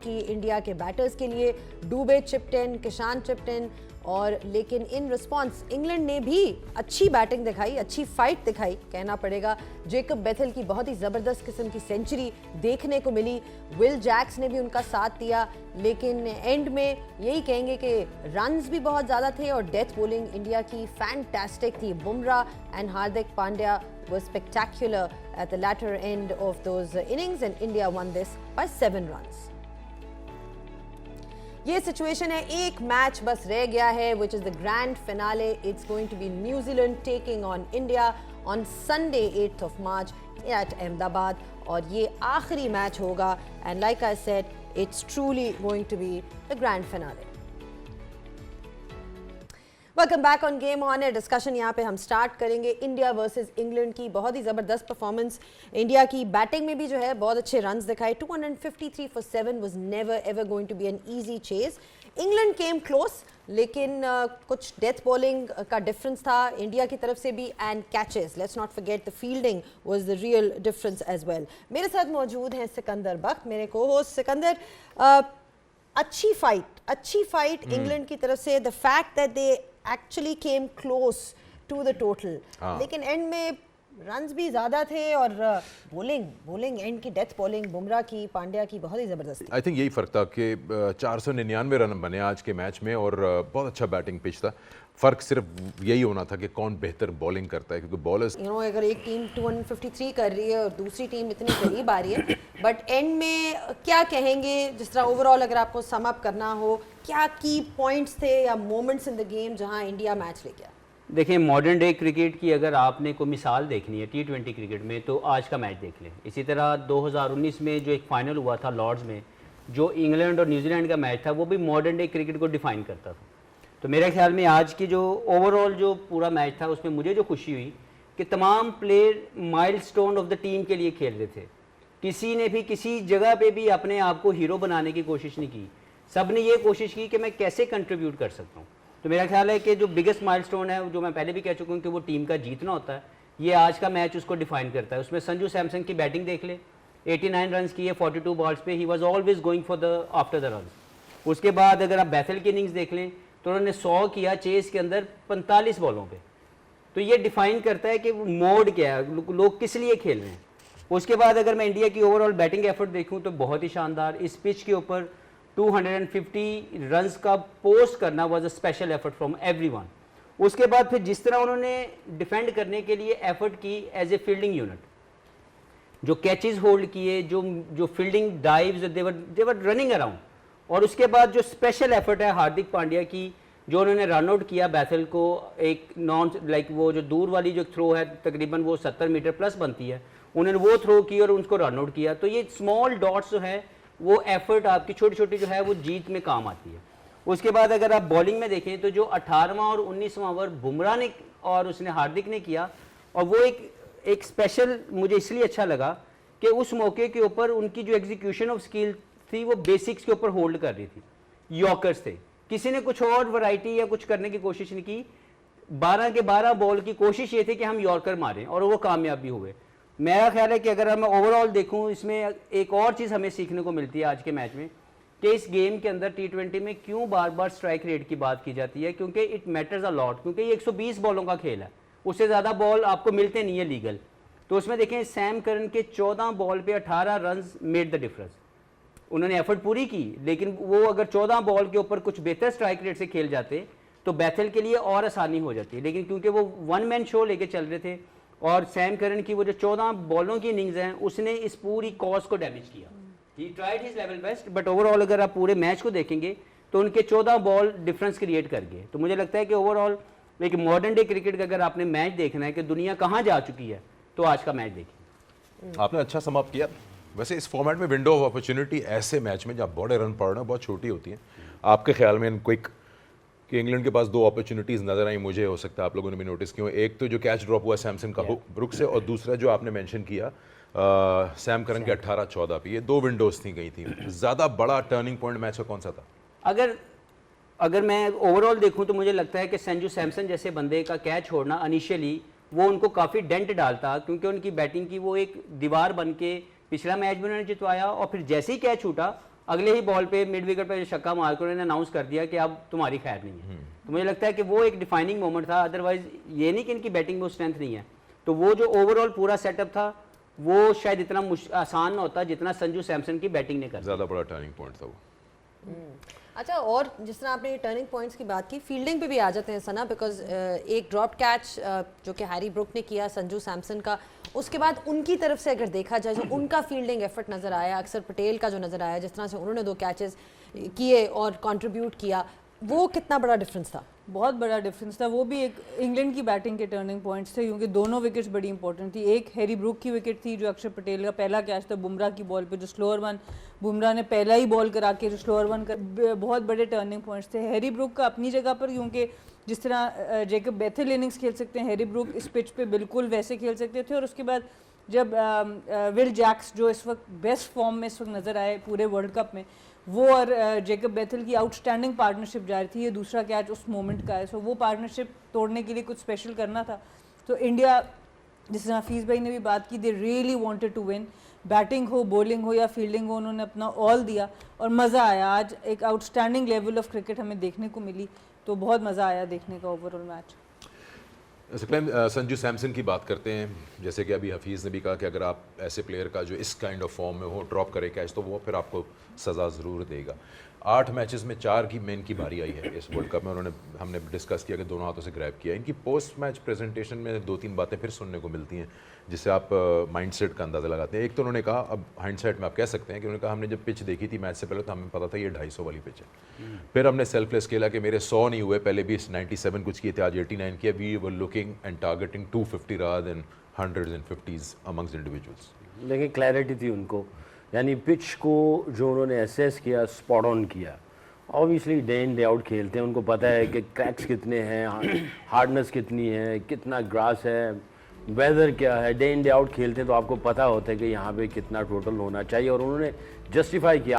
की इंडिया के बैटर्स के लिए। डुबे चिप्ड इन, किशान चिप्ड इन, और लेकिन इन रिस्पांस इंग्लैंड ने भी अच्छी बैटिंग दिखाई, अच्छी फाइट दिखाई कहना पड़ेगा। जेकब बेथल की बहुत ही ज़बरदस्त किस्म की सेंचुरी देखने को मिली, विल जैक्स ने भी उनका साथ दिया, लेकिन एंड में यही कहेंगे कि रन्स भी बहुत ज़्यादा थे और डेथ बॉलिंग इंडिया की फैंटास्टिक थी। Bumrah and Hardik Pandya were spectacular at the latter end of those innings and India won this by 7 runs. ये सिचुएशन है, एक मैच बस रह गया है which is the grand finale. It's going to be New Zealand taking on India on Sunday 8th of March at Ahmedabad और ये आखिरी मैच होगा and like I said it's truly going to be the grand finale. Welcome back on game on है। Discussion यहाँ पे हम start करेंगे India versus England की। बहुत ही ज़बरदस्त परफॉर्मेंस इंडिया की, बैटिंग में भी जो है बहुत अच्छे रन्स दिखाए। 253 for 7 was never ever going to be an easy chase. England came close, लेकिन कुछ डेथ बॉलिंग का डिफरेंस था इंडिया की तरफ से भी, and catches, let's not forget the fielding was the real difference as well. मेरे साथ मौजूद हैं सिकंदर बख्त, मेरे को होस्ट। सिकंदर, अच्छी फाइट इंग्लैंड की तरफ से, the fact that they actually came close to the total, लेकिन एंड में रन्स भी ज़्यादा थे और बॉलिंग एंड की डेथ बॉलिंग बुमराह की, पांड्या की बहुत ही ज़बरदस्त। आई थिंक यही फ़र्क था कि 499 रन बने आज के मैच में और बहुत अच्छा बैटिंग पिच था। फ़र्क सिर्फ यही होना था कि कौन बेहतर बॉलिंग करता है, क्योंकि बॉलर्स अगर एक टीम 253 कर रही है और दूसरी टीम इतनी करीब आ रही है, बट एंड में क्या कहेंगे, जिस तरह ओवरऑल अगर आपको सम अप करना हो, क्या की पॉइंट्स थे या मोमेंट्स इन द गेम जहां इंडिया मैच ले गया? देखिए, मॉडर्न डे क्रिकेट की अगर आपने कोई मिसाल देखनी है T20 क्रिकेट में, तो आज का मैच देख लें। इसी तरह 2019 में जो एक फाइनल हुआ था लॉर्ड्स में, जो इंग्लैंड और न्यूजीलैंड का मैच था, वो भी मॉडर्न डे क्रिकेट को डिफाइन करता था। तो मेरे ख्याल में आज की जो ओवरऑल जो पूरा मैच था, उसमें मुझे जो खुशी हुई कि तमाम player milestone of the team के लिए खेल रहे थे। किसी ने भी किसी जगह पे भी अपने आप को हीरो बनाने की कोशिश नहीं की। सब ने ये कोशिश की कि मैं कैसे कंट्रीब्यूट कर सकता हूँ। तो मेरा ख्याल है कि जो बिगेस्ट माइलस्टोन है, जो मैं पहले भी कह चुका हूँ कि वो टीम का जीतना होता है, ये आज का मैच उसको डिफाइन करता है। उसमें संजू सैमसन की बैटिंग देख ले, 89 रन किए 42 बॉल्स पे, he was always going for the after the run. उसके बाद अगर आप बैथल की इनिंग्स देख लें तो उन्होंने 100 किया चेस के अंदर 45 बॉलों पे। तो ये डिफाइन करता है कि वो मोड क्या है, लोग किस लिए खेल रहे हैं। उसके बाद अगर मैं इंडिया की ओवरऑल बैटिंग एफर्ट देखूं तो बहुत ही शानदार, इस पिच के ऊपर 250 रन्स का पोस्ट करना was a special effort from everyone. उसके बाद फिर जिस तरह उन्होंने डिफेंड करने के लिए एफर्ट की एज ए फील्डिंग यूनिट, जो कैचेस होल्ड किए, जो फील्डिंग डाइव्स, देवर रनिंग अराउंड। और उसके बाद जो स्पेशल एफर्ट है हार्दिक पांड्या की, जो उन्होंने रन आउट किया बैथल को, एक नॉन लाइक वो जो दूर वाली जो थ्रो है तकरीबन वो 70 मीटर प्लस बनती है, उन्होंने वो थ्रो की और उनको रन आउट किया। तो ये स्मॉल डॉट्स जो है वो एफर्ट आपकी छोटी छोटी जो है वो जीत में काम आती है। उसके बाद अगर आप बॉलिंग में देखें तो जो 18वां और 19वां ओवर बुमराह ने और उसने हार्दिक ने किया, और वो एक स्पेशल मुझे इसलिए अच्छा लगा कि उस मौके के ऊपर उनकी जो एग्जीक्यूशन ऑफ स्किल थी वो बेसिक्स के ऊपर होल्ड कर रही थी। यॉर्कर्स थे, किसी ने कुछ और वैरायटी या कुछ करने की कोशिश नहीं की। 12 के 12 बॉल की कोशिश ये थी कि हम यॉर्कर मारें और वो कामयाब भी हुए। मेरा ख्याल है कि अगर मैं ओवरऑल देखूं, इसमें एक और चीज़ हमें सीखने को मिलती है आज के मैच में कि इस गेम के अंदर T20 में क्यों बार बार स्ट्राइक रेट की बात की जाती है, क्योंकि इट मैटर्स अ लॉट, क्योंकि ये 120 बॉलों का खेल है, उससे ज़्यादा बॉल आपको मिलते नहीं है लीगल। तो उसमें देखें सैम करन के 14 बॉल पे 18 रन मेड द डिफरेंस। उन्होंने एफर्ट पूरी की, लेकिन वो अगर 14 बॉल के ऊपर कुछ बेहतर स्ट्राइक रेट से खेल जाते तो बैथल के लिए और आसानी हो जाती है। लेकिन क्योंकि वो वन मैन शो लेके चल रहे थे और सैम करन की वो जो 14 बॉलों की इनिंग्स हैं उसने इस पूरी कॉज को डैमेज किया। He tried his level best, but overall अगर आप पूरे मैच को देखेंगे तो उनके 14 बॉल डिफरेंस क्रिएट कर गए। तो मुझे लगता है कि ओवरऑल एक मॉडर्न डे क्रिकेट का अगर आपने मैच देखना है कि दुनिया कहाँ जा चुकी है, तो आज का मैच देखिए। आपने अच्छा समाप्त किया। वैसे इस फॉर्मेट में विंडो ऑफ अपॉर्चुनिटी ऐसे मैच में जब बड़े रन पड़ रहे हैं बहुत छोटी होती हैं। आपके ख्याल में इन क्विक कि इंग्लैंड के पास 2 अपॉर्चुनिटीज़ नजर आई, मुझे हो सकता है आप लोगों ने भी नोटिस किया। एक तो जो कैच ड्रॉप हुआ सैमसन का ब्रुक से, और दूसरा जो आपने मेंशन किया सैम करन के 18-14 पे, ये 2 विंडोज थी गई थी। ज़्यादा बड़ा टर्निंग पॉइंट मैच का कौन सा था? अगर मैं ओवरऑल देखूं तो मुझे लगता है कि संजू सैमसन जैसे बंदे का कैच छोड़ना इनिशियली वो उनको काफ़ी डेंट डालता, क्योंकि उनकी बैटिंग की वो एक दीवार बन के पिछला मैच भी उन्होंने जितवाया, और फिर जैसे ही कैच छूटा अगले ही बॉल पे मिड विकेट पे छक्का मार कर उन्होंने अनाउंस कर दिया कि अब तुम्हारी खैर नहीं है। तो मुझे लगता है कि वो एक डिफाइनिंग मोमेंट था, अदरवाइज ये नहीं कि इनकी बैटिंग में स्ट्रेंथ नहीं है। तो वो जो ओवरऑल पूरा सेटअप था वो शायद इतना आसान ना होता जितना संजू सैमसन की बैटिंग ने कर। ज़्यादा बड़ा टर्निंग पॉइंट था वो। अच्छा, और जिस तरह आपने टर्निंग पॉइंट्स की बात की, फील्डिंग पे भी आ जाते हैं सना, बिकॉज एक ड्रॉप कैच जो कि हैरी ब्रुक ने किया संजू सैमसन का, उसके बाद उनकी तरफ से अगर देखा जाए जो उनका फील्डिंग एफर्ट नज़र आया, अक्सर पटेल का जो नज़र आया, जिस तरह से उन्होंने 2 कैचेस किए और कंट्रीब्यूट किया, वो कितना बड़ा डिफरेंस था? बहुत बड़ा डिफरेंस था। वो भी एक इंग्लैंड की बैटिंग के टर्निंग पॉइंट्स थे, क्योंकि दोनों विकेट्स बड़ी इंपॉर्टेंट थी। एक हैरी ब्रुक की विकेट थी जो अक्षर पटेल का पहला कैच था बुमराह की बॉल पे, जो स्लोअर वन बुमराह ने पहला ही बॉल करा के जो स्लोअर वन कर, बहुत बड़े टर्निंग पॉइंट्स थे। हैरी ब्रुक का अपनी जगह पर, क्योंकि जिस तरह जेकब बेथेल इनिंग्स खेल सकते हैं, हैरी ब्रुक इस पिच पे बिल्कुल वैसे खेल सकते थे। और उसके बाद जब विल जैक्स जो इस वक्त बेस्ट फॉर्म में इस वक्त नज़र आए पूरे वर्ल्ड कप में, वो और जेकब बेथेल की आउटस्टैंडिंग पार्टनरशिप जारी थी। ये दूसरा कैच उस मोमेंट का है, सो वो पार्टनरशिप तोड़ने के लिए कुछ स्पेशल करना था। तो इंडिया, जिस तरह हफीज़ भाई ने भी बात की, they really wanted to win. Batting हो, बॉलिंग हो या फील्डिंग हो, उन्होंने अपना ऑल दिया और मज़ा आया। आज एक आउटस्टैंडिंग लेवल ऑफ क्रिकेट हमें देखने को मिली, तो बहुत मज़ा आया देखने का ओवरऑल मैच। संजू सैमसन की बात करते हैं, जैसे कि अभी हफीज़ ने भी कहा कि अगर आप ऐसे प्लेयर का जो इस काइंड ऑफ फॉर्म में हो ड्रॉप करे कैच, तो वो फिर आपको सज़ा ज़रूर देगा। 8 मैचेस में 4 की मेन की बारी आई है इस वर्ल्ड कप में। हमने डिस्कस किया कि दोनों हाथों से ग्रैब किया। इनकी पोस्ट मैच प्रेजेंटेशन में 2-3 बातें फिर सुनने को मिलती हैं जिससे आप माइंडसेट का अंदाज़ा लगाते हैं। एक तो उन्होंने कहा, अब हाइंडसाइट में आप कह सकते हैं कि उन्होंने कहा हमने जब पिच देखी थी मैच से पहले तो हमें पता था ये 250 वाली पिच है। फिर हमने सेल्फलेस खेला कि मेरे 100 नहीं हुए, पहले भी 97 कुछ किए थे, आज 89 किया। We were looking and targeting 250 rather than 100s and 50s amongst individuals. लेकिन क्लैरिटी थी उनको, यानी पिच को जो उन्होंने एसेस किया, स्पॉट ऑन किया। Obviously day in day out खेलते हैं, उनको पता है कि क्रैक्स कितने हैं, हार्डनेस कितनी है, कितना ग्रास है, वेदर क्या है। डे इन डे आउट खेलते हैं तो आपको पता होता है कि यहाँ पे कितना टोटल होना चाहिए। और उन्होंने जस्टिफाई किया,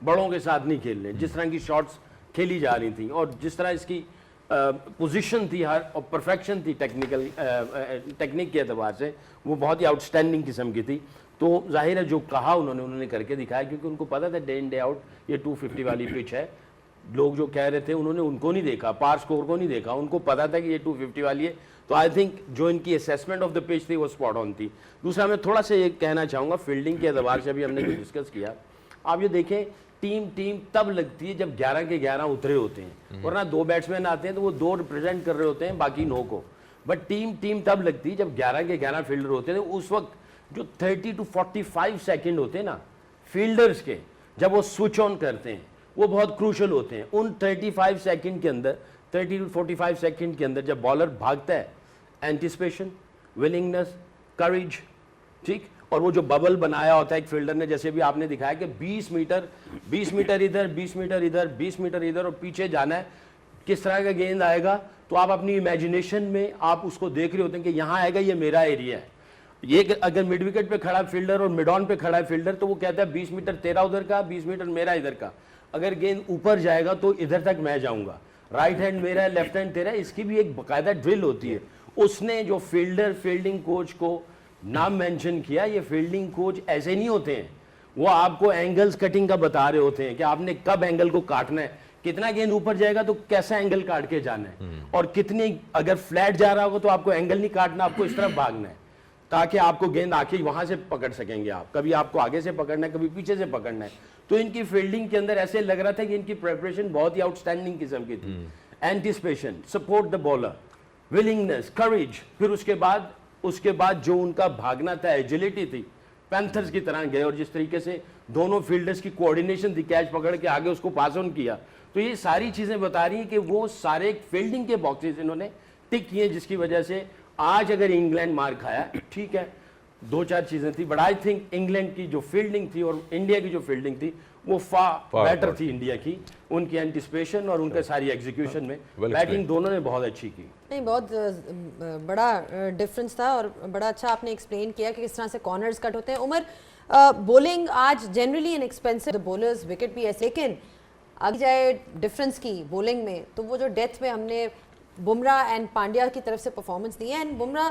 बड़ों के साथ नहीं खेलने, जिस तरह की शॉट्स खेली जा रही थी और जिस तरह इसकी पोजीशन थी हर, और परफेक्शन थी टेक्निक के एतबार से, वो बहुत ही आउटस्टैंडिंग किस्म की थी। तो जाहिर है जो कहा उन्होंने करके दिखाया, क्योंकि उनको पता था डे इन डे आउट ये 250 वाली पिच है। लोग जो कह रहे थे उन्होंने उनको नहीं देखा, पार स्कोर को नहीं देखा, उनको पता था कि ये 250 वाली है। तो आई थिंक जो इनकी असेसमेंट ऑफ द पिच थी वो स्पॉट ऑन थी। दूसरा मैं थोड़ा सा ये कहना चाहूँगा फील्डिंग के एतबार से, अभी हमने जो डिस्कस किया, आप ये देखें टीम तब लगती है जब 11 के 11 उतरे होते हैं, वरना 2 बैट्समैन आते हैं तो वो 2 रिप्रेजेंट कर रहे होते हैं बाकी 9 को। बट टीम तब लगती है जब 11 के 11 फील्डर होते हैं। उस वक्त जो 30 to 45 सेकेंड होते हैं ना फील्डर्स के, जब वो स्विच ऑन करते हैं, वो बहुत क्रूशल होते हैं। उन 35 सेकेंड के अंदर, 30 to 45 सेकेंड के अंदर जब बॉलर भागता है, एंटिसिपेशन, विलिंगनेस, करेज, ठीक, और वो जो बबल बनाया होता है एक फील्डर ने, जैसे भी आपने दिखाया कि 20 मीटर इधर, 20 मीटर इधर, 20 मीटर इधर और पीछे जाना है, किस तरह का गेंद आएगा। तो आप अपनी इमेजिनेशन में आप उसको देख रहे होते हैं कि यहाँ आएगा, ये मेरा एरिया है। ये अगर मिड विकेट पे खड़ा फील्डर और मिड ऑन पे खड़ा है फील्डर, तो वो कहता है 20 मीटर तेरा उधर का, 20 मीटर मेरा इधर का। अगर गेंद ऊपर जाएगा तो इधर तक मैं जाऊंगा, राइट हैंड मेरा है, लेफ्ट हैंड तेरा है। इसकी भी एक बाकायदा ड्रिल होती है। उसने जो फील्डिंग कोच को नाम मेंशन किया, ये फील्डिंग कोच ऐसे नहीं होते हैं, वो आपको एंगल्स कटिंग का बता रहे होते हैं कि आपने कब एंगल को काटना है, कितना गेंद ऊपर जाएगा तो कैसा एंगल काट के जाना है, और कितनी अगर फ्लैट जा रहा होगा तो आपको एंगल नहीं काटना, आपको इस तरफ भागना है ताकि आपको गेंद आके वहां से पकड़ सकेंगे आप। कभी आपको आगे से पकड़ना है, कभी पीछे से पकड़ना है। तो इनकी फील्डिंग के अंदर ऐसे लग रहा था कि इनकी प्रिपरेशन बहुत ही आउटस्टैंडिंग किस्म की थी। Anticipation, support the bowler, willingness, courage, फिर उसके बाद जो उनका भागना था, एजिलिटी थी, पैंथर्स की तरह गए। और जिस तरीके से दोनों फील्डर्स की कोऑर्डिनेशन थी, कैच पकड़ के आगे उसको पास ऑन किया, तो ये सारी चीजें बता रही हैं कि वो सारे फील्डिंग के बॉक्सेस इन्होंने टिक किए, जिसकी वजह से आज अगर इंग्लैंड मार खाया, ठीक है, 2-4 चीजें थी, बट आई थिंक इंग्लैंड की जो फील्डिंग थी और इंडिया की जो फील्डिंग थी वो फार बेटर थी इंडिया की। उनकी एंटिसिपेशन और उनके सारी एग्जीक्यूशन में बैटिंग दोनों ने बहुत अच्छी की। नहीं, बहुत बड़ा डिफरेंस था और बड़ा अच्छा आपने एक्सप्लेन किया कि किस तरह से कॉर्नर्स कट होते हैं। उमर, बॉलिंग आज generally inexpensive, the bowlers wicket भी ऐसे, लेकिन आगे जाए डिफरेंस की बॉलिंग में, तो वो जो डेथ में हमने बुमराह एंड पांड्या की तरफ से परफॉर्मेंस दी है, एंड बुमराह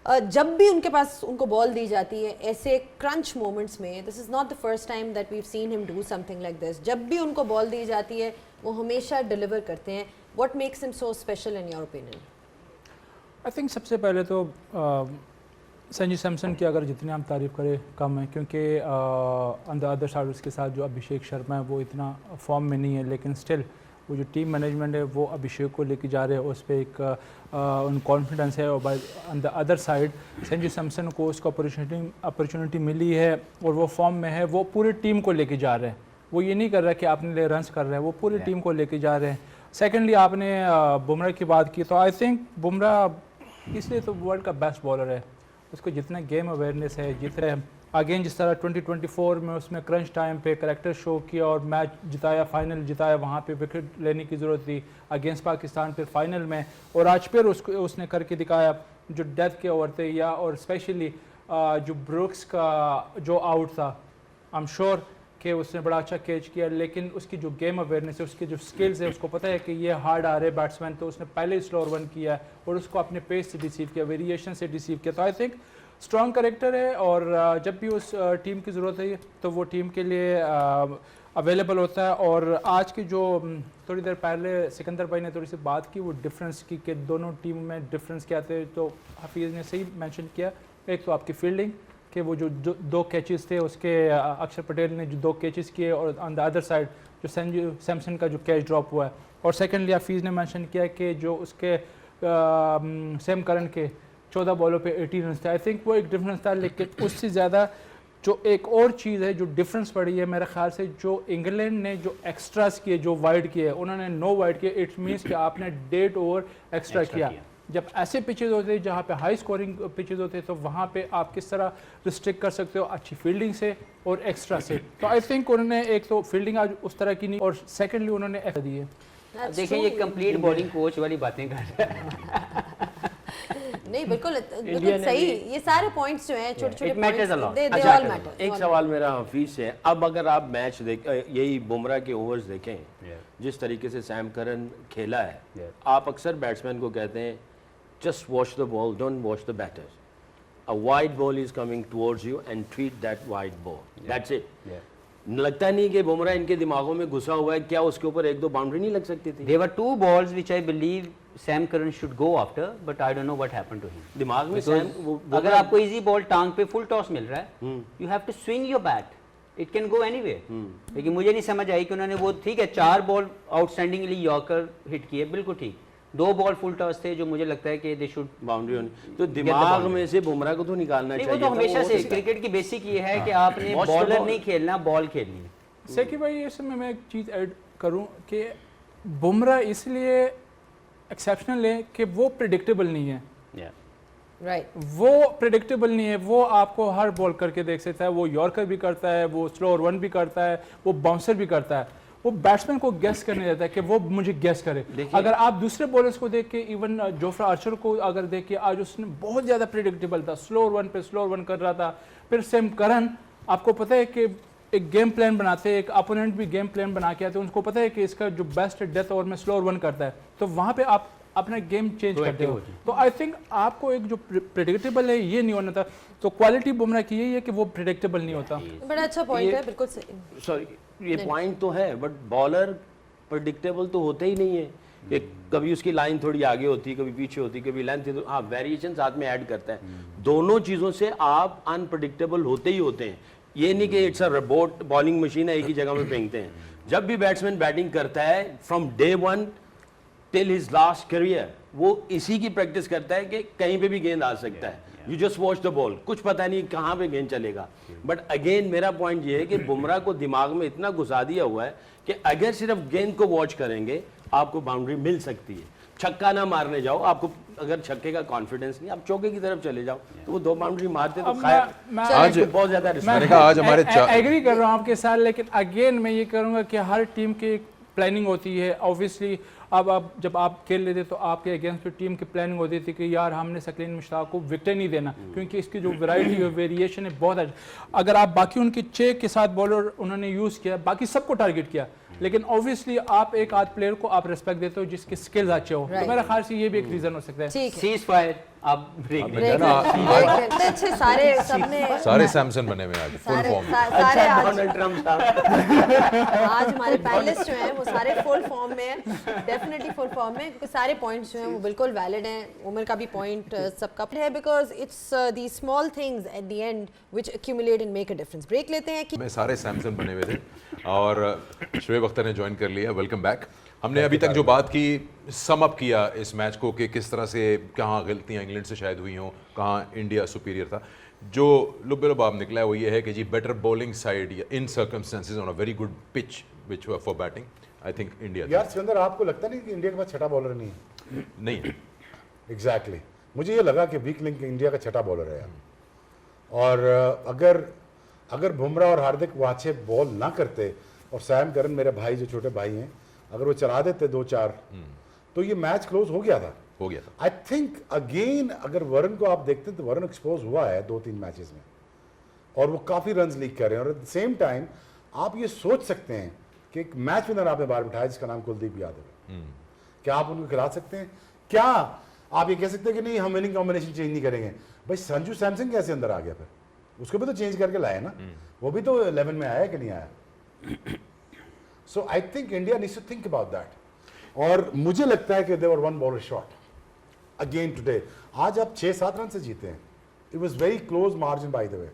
जब भी उनके पास उनको बॉल दी जाती है ऐसे क्रंच मोमेंट्स में, this is not the first time that we have seen him do something like this, जब भी उनको बॉल दी जाती है वो हमेशा डिलीवर करते हैं. What makes him so special in your opinion? I think सबसे पहले तो संजू सैमसन की अगर जितनी हम तारीफ़ करें कम है, क्योंकि ऑन द अदर साइड उसके साथ जो अभिषेक शर्मा है वो इतना फॉर्म में नहीं है, लेकिन स्टिल वो जो टीम मैनेजमेंट है वो अभिषेक को लेके जा रहे हैं, उस पर एक उन कॉन्फिडेंस है. और by on the other side Sanju Samson को उसको अपॉर्चुनिटी मिली है और वो फॉर्म में है, वो पूरी टीम को लेके जा रहे हैं. वो ये नहीं कर रहा कि अपने लिए रन्स कर रहे हैं, वो पूरी टीम को लेके जा रहे हैं. सेकेंडली आपने बुमराह की बात की, तो आई थिंक बुमराह इसलिए तो वर्ल्ड का बेस्ट बॉलर है. उसको जितना गेम अवेयरनेस है, जितने अगेन जिस तरह 2024 में उसमें क्रंच टाइम पे करैक्टर शो किया और मैच जिताया, फाइनल जिताया, वहाँ पे विकेट लेने की ज़रूरत थी अगेंस्ट पाकिस्तान, फिर फाइनल में, और आज फिर उसने करके दिखाया. जो डेथ के ओवर थे या और स्पेशली जो ब्रुक्स का जो आउट था, आई एम श्योर कि उसने बड़ा अच्छा कैच किया, लेकिन उसकी जो गेम अवेयरनेस है, उसकी जो स्किल्स है, उसको पता है कि ये हार्ड आ रहे बैट्समैन, तो उसने पहले ही स्लोअर वन किया और उसको अपने पेस से रिसीव किया, वेरिएशन से रिसीव किया. तो आई थिंक स्ट्रॉन्ग करेक्टर है और जब भी उस टीम की ज़रूरत है तो वो टीम के लिए अवेलेबल होता है. और आज की जो थोड़ी देर पहले सिकंदर भाई ने थोड़ी सी बात की वो डिफरेंस की कि दोनों टीमों में डिफरेंस क्या थे, तो हफीज़ ने सही मेंशन किया. एक तो आपकी फील्डिंग कि वो जो दो कैचेस थे उसके अक्षर पटेल ने जो 2 कैचेस किए, और ऑन द अदर साइड जो संजू सैमसन का जो कैच ड्रॉप हुआ है. और सेकेंडली हफीज़ ने मेंशन किया कि जो उसके सैम करन के 14 बॉलों पे 18 रन थे. आई थिंक वो एक डिफरेंस था, लेकिन उससे ज़्यादा जो एक और चीज़ है जो डिफरेंस पड़ी है मेरे ख्याल से, जो इंग्लैंड ने जो एक्स्ट्रास किए, जो वाइड किए, उन्होंने 9 वाइड किए. इट मीन्स कि आपने 1.5 ओवर एक्स्ट्रा किया. जब ऐसे पिचेज होते हैं जहाँ पे हाई स्कोरिंग पिचेज होते हैं, तो वहाँ पे आप किस तरह रिस्ट्रिक्ट कर सकते हो, अच्छी फील्डिंग से और एक्स्ट्रा से. तो आई थिंक उन्होंने एक तो फील्डिंग आज उस तरह की नहीं, और सेकेंडली उन्होंने एक्स्ट्रा दी है. देखिए ये कंप्लीट बॉलिंग कोच वाली बातें कर रहे हैं. नहीं बिल्कुल सही, ये सारे पॉइंट्स जो हैं छोटे-छोटे पॉइंट्स दे ऑल मैटर. एक सवाल मेरा हफीज से है, अब अगर आप मैच देख यही बुमराह के ओवर्स देखें, जिस तरीके से सैम करन खेला है, आप अक्सर बैट्समैन को कहते हैं just watch the ball, don't watch the batters. A wide ball is coming towards you and treat that wide ball. That's it. लगता नहीं कि बुमराह इनके दिमागों में घुसा हुआ है, क्या उसके ऊपर 1-2 बाउंड्री नहीं लग सकती थी? There were 2 balls which I believe Sam Curran should go after, but I don't know what happened to him. दिमाग में अगर आपको इजी बॉल टांग पे फुल टॉस मिल रहा है, you have to swing your bat. It can go anywhere. लेकिन मुझे नहीं समझ आई कि उन्होंने वो, ठीक है 4 बॉल आउटस्टैंडिंगली यॉर्कर हिट किए, बिल्कुल ठीक, 2 बॉल फुल टॉस थे जो मुझे लगता है कि दे शुड बाउंड्री होनी. तो दिमाग में से बुमराह को तो निकालना चाहिए. वो तो हमेशा से क्रिकेट की बेसिक ये है कि आपने बॉलर नहीं खेलना, बॉल खेलनी है. सेकी भाई इसमें मैं एक चीज़ ऐड करूं कि बुमराह इसलिए एक्सेप्शनल है कि वो प्रेडिक्टेबल नहीं है. राइट, वो प्रेडिक्टेबल नहीं है, वो आपको हर बॉल करके देख सकता है, वो यॉर्कर भी करता है, वो स्लोअर वन भी करता है, वो बाउंसर भी करता है. वो बैट्समैन को गेस करने देता है कि वो मुझे गेस करे. अगर आप दूसरे बॉलर्स को देख के, इवन जोफ्रा आर्चर को अगर देखिए, आज उसने बहुत ज़्यादा प्रेडिक्टेबल था, स्लोअर वन पे स्लोअर वन कर रहा था. फिर सैम करन, आपको पता है कि एक गेम प्लान बनाते हैं, एक अपोनेंट भी गेम प्लान बना के आते हैं, उनको पता है कि इसका जो बेस्ट डेथ ओवर में स्लोअर वन करता है, तो वहाँ पे आप अपना गेम चेंज करते हो. तो आई थिंक आपको एक जो प्रेडिक्टेबल है ये नहीं होना था. तो क्वालिटी बुमराह की यही है कि वो प्रेडिक्टेबल नहीं होता. बड़ा अच्छा पॉइंट है, बिल्कुल सही. सॉरी, ये पॉइंट तो है, बट बॉलर प्रेडिक्टेबल तो होते ही नहीं है कि कभी उसकी लाइन थोड़ी आगे होती, कभी पीछे होती, कभी लेंथ. तो हाँ, वेरिएशन साथ में ऐड करता है. दोनों चीज़ों से आप अनप्रेडिक्टेबल होते ही होते हैं. ये नहीं कि it's a robot bowling machine है, एक ही जगह में फेंकते हैं. जब भी बैट्समैन बैटिंग करता है, from day 1 till his last career, वो इसी की प्रैक्टिस करता है कि कहीं पे भी गेंद आ सकता है. You just watch the ball, कुछ पता नहीं कहाँ पे गेंद चलेगा. बट अगेन मेरा पॉइंट ये है कि बुमराह को दिमाग में इतना घुसा दिया हुआ है कि अगर सिर्फ गेंद को वॉच करेंगे आपको बाउंड्री मिल सकती है. छक्का ना मारने जाओ, आपको अगर छक्के का कॉन्फिडेंस नहीं, आप चौके की तरफ चले जाओ, तो वो 2 बाउंड्री मारते तो आज बहुत ज्यादा आज हमारे एग्री कर रहा हूँ आपके साथ. लेकिन अगेन मैं ये करूँगा कि हर टीम की प्लानिंग होती है. ऑब्वियसली अब जब आप खेल लेते तो आपके अगेंस्ट टीम की प्लानिंग होती थी कि यार हमने सकलीन मुश्ताक को विकेट नहीं देना, क्योंकि इसकी जो वैरायटी और वेरिएशन है बहुत अच्छा. अगर आप बाकी उनके 6 के साथ बॉलर उन्होंने यूज़ किया, बाकी सबको टारगेट किया, लेकिन ऑब्वियसली आप एक आध प्लेयर को आप रिस्पेक्ट देते हो जिसके स्किल्स अच्छे हो. तो मेरा ख्याल से ये भी एक रीज़न हो सकता है. सीज फायर आप ब्रेक ब्रेक लेते अच्छे सारे सबने सारे सैमसन बने हुए हैं आज फुल सारे फॉर्म में। सारे आज डोनाल्ड ट्रम्प साहब आज हमारे पैनलिस्ट जो हैं वो सारे फुल फॉर्म में हैं, डेफिनेटली फुल फॉर्म में, क्योंकि सारे पॉइंट्स जो हैं वो बिल्कुल वैलिड हैं। उमर का भी पॉइंट सबका है, because it's the small things at the end which accumulate and make a difference. Break लेते हैं कि में सारे सैमसन बने हुए थे और शोएब अख्तर ने ज्वाइन कर लिया, वेलकम बैक। हमने अभी तक जो बात की, सम अप किया इस मैच को कि किस तरह से कहाँ गलतियाँ इंग्लैंड से शायद हुई हों, कहाँ इंडिया सुपीरियर था। जो लुब निकला है वो ये है कि जी better bowling side in circumstances on a very good pitch which for batting I think India यार सिकंदर, आपको लगता नहीं कि इंडिया के पास छठा बॉलर नहीं है? नहीं है। एग्जैक्टली मुझे ये लगा कि वीक लिंक इंडिया का छठा बॉलर है यार। और अगर बुमराह और हार्दिक वो अच्छे बॉल ना करते और सैम करन मेरे भाई जो छोटे भाई हैं, अगर वो चला देते 2-4 तो ये मैच क्लोज हो गया था। आई थिंक अगेन अगर वरुण को आप देखते हैं तो वरुण एक्सपोज हुआ है 2-3 मैचेस में और वो काफ़ी रन्स लीक कर रहे हैं। और एट द सेम टाइम आप ये सोच सकते हैं कि एक मैच विनर आपने बाहर बिठाया जिसका नाम कुलदीप यादव है, क्या आप उनको खिला सकते हैं? क्या आप ये कह सकते हैं कि नहीं हम विनिंग कॉम्बिनेशन चेंज नहीं करेंगे? भाई संजू सैमसन कैसे अंदर आ गया? फिर उसको भी तो चेंज करके लाए ना, वो भी तो 11 में आया कि नहीं आया? So I think India needs to think about that. और मुझे लगता है कि they were one bowler short again today. आज आप 6-7 रन से जीते हैं। It was very close margin by the way.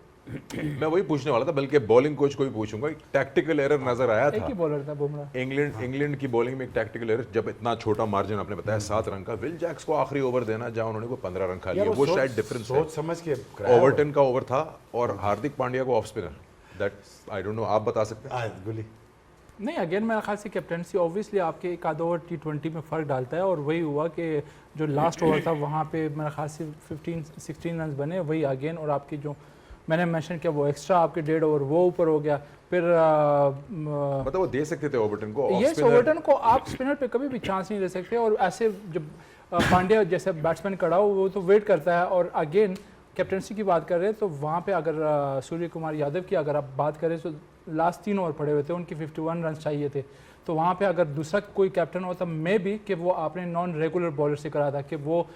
मैं वही पूछने वाला था, बल्कि बॉलिंग कोच को भी पूछूंगा। एक टैक्टिकल एरर नजर आया एक ही था बॉलर था बुमराह। इंग्लैंड की बॉलिंग में, एक टैक्टिकल एरर। जब इतना छोटा मार्जिन आपने बताया 7 रन का, विल जैक्स को आखिरी ओवर देना जहां उन्होंने को 15 रन खा लिए, वो शायद डिफरेंस है। सोच समझ के कराया ओवरटन का ओवर था और हार्दिक पांड्या को off spinner, that I don't know, आप बता सकते हैं? गुली नहीं, अगेन मेरे ख्याल से कैप्टनसी ऑब्वियसली आपके एक आधा ओवर T20 में फ़र्क डालता है और वही हुआ कि जो लास्ट ओवर था वहाँ पे मेरे ख्याल से 15-16 रन बने वही अगेन। और आपकी जो मैंने मेंशन किया वो एक्स्ट्रा आपके 1.5 ओवर वो ऊपर हो गया। फिर मतलब वो दे सकते थे ओवरटन को, ऑफ यस, ओवरटन को आप स्पिनर पे कभी भी चांस नहीं दे सकते। और ऐसे जब पांड्या जैसे बैट्समैन खड़ा हो वो तो वेट करता है। और अगेन कैप्टनसी की बात कर रहे हैं तो वहाँ पे अगर सूर्य कुमार यादव की अगर आप बात करें तो लास्ट 3 ओवर पड़े हुए थे, उनकी 51 रन चाहिए थे। तो वहाँ पे अगर दूसरा कोई कैप्टन होता मे भी कि वो आपने नॉन रेगुलर बॉलर से करा था कि वो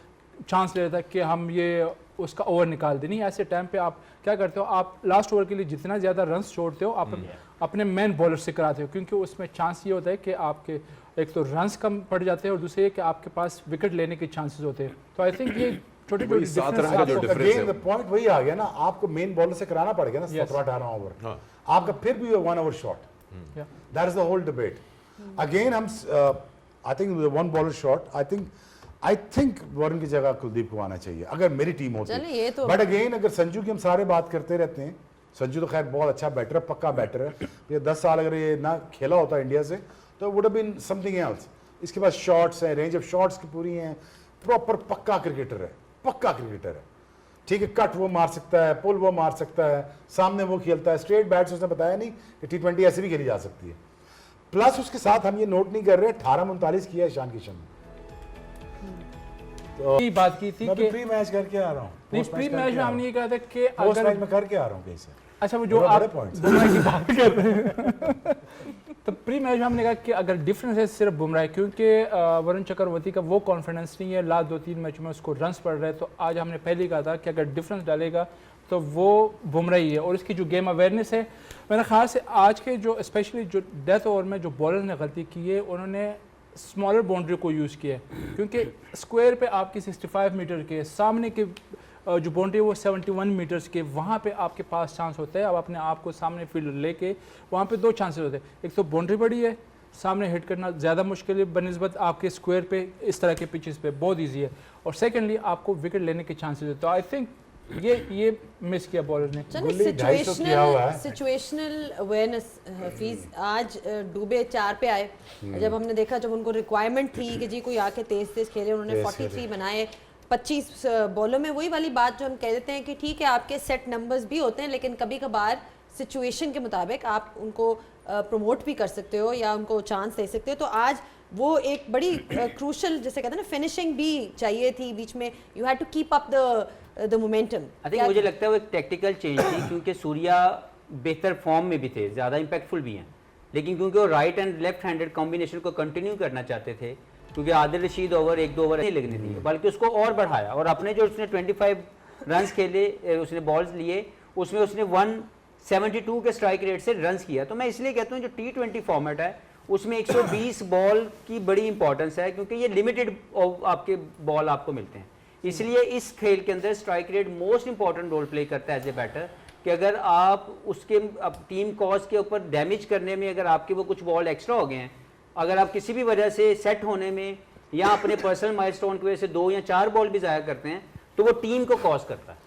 चांस ले रहा था कि हम ये उसका ओवर निकाल दें। नहीं, ऐसे टाइम पे आप क्या करते हो, आप लास्ट ओवर के लिए जितना ज़्यादा रन छोड़ते हो आप अपने मेन बॉलर से कराते हो, क्योंकि उसमें चांस ये होता है कि आपके एक तो रन्स कम पड़ जाते हैं और दूसरे ये कि आपके पास विकेट लेने के चांसेस होते हैं। तो आई थिंक ये छोटे वही 7 रन का जो डिफरेंस है, पॉइंट वही आ गया ना, आपको मेन बॉलर से कराना पड़ गया ना 17-18 ओवर। आपका फिर भी 1 over short, that is the whole debate. Again हम I think 1 bowler short. I think Varun की जगह कुलदीप को आना चाहिए अगर मेरी टीम होती है। बट अगेन अगर संजू की हम सारे बात करते रहते हैं, संजू तो खैर बहुत अच्छा बैटर है, पक्का बैटर है। ये 10 साल अगर ये ना खेला होता इंडिया से तो would have been something else. इसके पास शॉट्स हैं, रेंज ऑफ शॉट्स की पूरी हैं, प्रॉपर पक्का क्रिकेटर है, पक्का क्रिकेटर है। ठीक है, कट वो मार सकता है, पुल वो मार सकता है, सामने वो खेलता है, स्ट्रेट बैट्स उसने बताया नहीं कि T20 ऐसे भी खेली जा सकती है। प्लस उसके साथ हम ये नोट नहीं कर रहे 18-39 किया है ईशान किशन ने। तो बात की थी कि प्री मैच करके आ रहा हूँ, नहीं, प्री मैच में हमने ये कहा था कि पोस्ट अगर मैच में करके आ रहा हूँ कहीं से। अच्छा वो जो आप बुमराह की बात कर रहे हैं तो प्री मैच में हमने कहा कि अगर डिफरेंस है सिर्फ बुमराह, क्योंकि वरुण चक्रवर्ती का वो कॉन्फिडेंस नहीं है, लास्ट 2-3 मैच में उसको रन्स पड़ रहे हैं। तो आज हमने पहले ही कहा था कि अगर डिफरेंस डालेगा तो वो बुमराह ही है। और इसकी जो गेम अवेयरनेस है, मेरे ख्याल से आज के जो स्पेशली जो डेथ ओवर में जो बॉलर ने गलती की है, उन्होंने स्मॉलर बाउंड्री को यूज़ किया है, क्योंकि स्क्वायर पे आपकी 65 मीटर के सामने के जो बाउंड्री वो 71 मीटर्स के, वहाँ पे आपके पास चांस होता है। अब अपने आप को सामने फील्ड लेके वहाँ पे 2 चांसेस होते हैं, एक तो बाउंड्री बड़ी है, सामने हिट करना ज़्यादा मुश्किल है बनस्बत आपके स्क्वायर पे इस तरह के पिचेस पे बहुत ईजी है, और सेकेंडली आपको विकेट लेने के चांसेस है। तो आई थिंक ये मिस किया बॉलर ने। सिचुएशनल अवेयरनेस हफीज आज डूबे 4 पे आए, जब हमने देखा जब उनको रिक्वायरमेंट थी कि जी कोई आके तेज खेले, उन्होंने 43 बनाए 25 बॉलों में। वही वाली बात जो हम कह देते हैं कि ठीक है आपके सेट नंबर्स भी होते हैं, लेकिन कभी कभार सिचुएशन के मुताबिक आप उनको प्रमोट भी कर सकते हो या उनको चांस दे सकते हो। तो आज वो एक बड़ी क्रूशल जैसे कहते हैं ना, फिनिशिंग भी चाहिए थी बीच में, you had to keep up the momentum. I think मुझे लगता है वो एक टैक्टिकल चेंज थी, क्योंकि सूर्या बेहतर फॉर्म में भी थे, ज़्यादा इंपैक्टफुल भी हैं, लेकिन क्योंकि वो right and left handed combination को कंटिन्यू करना चाहते थे क्योंकि आदिल रशीद ओवर 1-2 ओवर नहीं लगने दिए, बल्कि उसको और बढ़ाया, और अपने जो उसने 25 रन्स खेले, उसने बॉल्स लिए, उसमें उसने 172 के स्ट्राइक रेट से रन्स किया। तो मैं इसलिए कहता हूँ जो T20 फॉर्मेट है उसमें 120 बॉल की बड़ी इंपॉर्टेंस है, क्योंकि ये लिमिटेड आपके बॉल आपको मिलते हैं। इसलिए इस खेल के अंदर strike rate most important role play करता है एज ए बैटर, कि अगर आप उसके टीम कॉज के ऊपर डैमेज करने में अगर आपके वो कुछ बॉल एक्स्ट्रा हो गए हैं, अगर आप किसी भी वजह से सेट होने में या अपने पर्सनल माइलस्टोन की वजह से 2 या 4 बॉल भी ज़ाया करते हैं, तो वो टीम को कॉज करता है।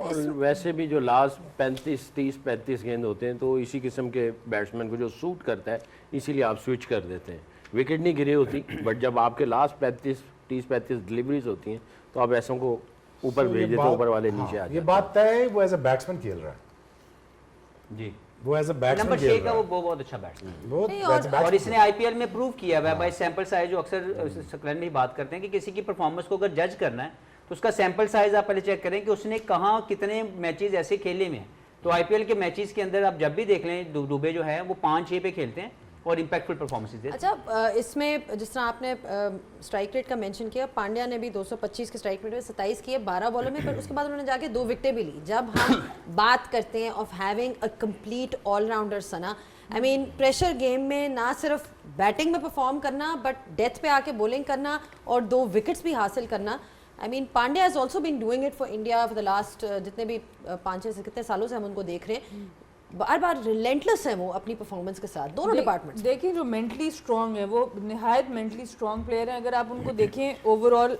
और वैसे भी जो लास्ट 30-35 गेंद होते हैं तो इसी किस्म के बैट्समैन को जो सूट करता है, इसीलिए आप स्विच कर देते हैं। विकेट नहीं गिरी होती, बट जब आपके लास्ट 30-35 डिलीवरीज होती हैं तो आप ऐसों को ऊपर भेज देते हैं, ऊपर वाले नीचे आ जाते ये हैं। बात तय है, वो एज अ बैट्समैन खेल रहा है जी, वो एज अ नंबर बैट्समैन 6 खेल का रहा वो है बहुत अच्छा बैट्समैन, वो नहीं, as a batsman और इसने आईपीएल में प्रूव किया हुआ है बाय सैंपल साइज। जो अक्सर सकलन भी बात करते हैं कि किसी की परफॉर्मेंस को अगर जज करना है तो उसका सैंपल साइज आप पहले चेक करें कि उसने कहाँ कितने मैचेस ऐसे खेले में हैं। तो आईपीएल के मैचेस के अंदर आप जब भी देख लें, दुबे जो है वो 5-6 पे खेलते हैं और इम्पैक्टफुल परफॉर्मेंसेस देते हैं। अच्छा, इसमें जिस तरह आपने स्ट्राइक रेट का मेंशन किया, पांड्या ने भी 225 के स्ट्राइक रेट में 27 किए 12 बॉलों में, पर उसके बाद उन्होंने जाके 2 विकेटें भी ली। जब हम बात करते हैं of having a complete allrounder सना, आई मीन प्रेशर गेम में ना सिर्फ बैटिंग में परफॉर्म करना, बट डेथ पे आके बॉलिंग करना और 2 विकेट्स भी हासिल करना। I mean Pandya has also been doing it for India for the last जितने भी 5-6 से कितने सालों से हम उनको देख रहे हैं। बार बार रिलेंटलेस है वो अपनी परफॉर्मेंस के साथ, दोनों डिपार्टमेंट्स। देखिए जो मेंटली स्ट्रांग है वो निहायत मेंटली स्ट्रांग प्लेयर है। अगर आप उनको देखें ओवरऑल,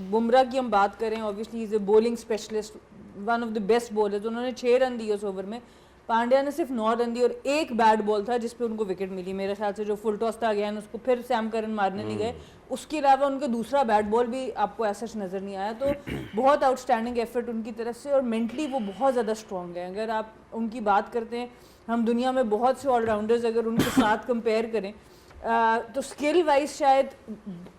बुमराह की हम बात करें, obviously is a bowling specialist, one of the best bowlers. उन्होंने 6 रन दिए उस ओवर में, पांड्या ने सिर्फ 9 रन दिए और एक बैट बॉल था जिसपे उनको विकेट मिली। मेरे ख्याल से जो फुल टॉस था अगेन, उसको फिर सैम करन मारने नहीं गए। उसके अलावा उनका दूसरा बैट बॉल भी आपको ऐसा नज़र नहीं आया। तो बहुत आउटस्टैंडिंग एफर्ट उनकी तरफ से, और मेंटली वो बहुत ज़्यादा स्ट्रॉन्ग है। अगर आप उनकी बात करते हैं, हम दुनिया में बहुत से ऑलराउंडर्स अगर उनके साथ कंपेयर करें तो स्किल वाइज शायद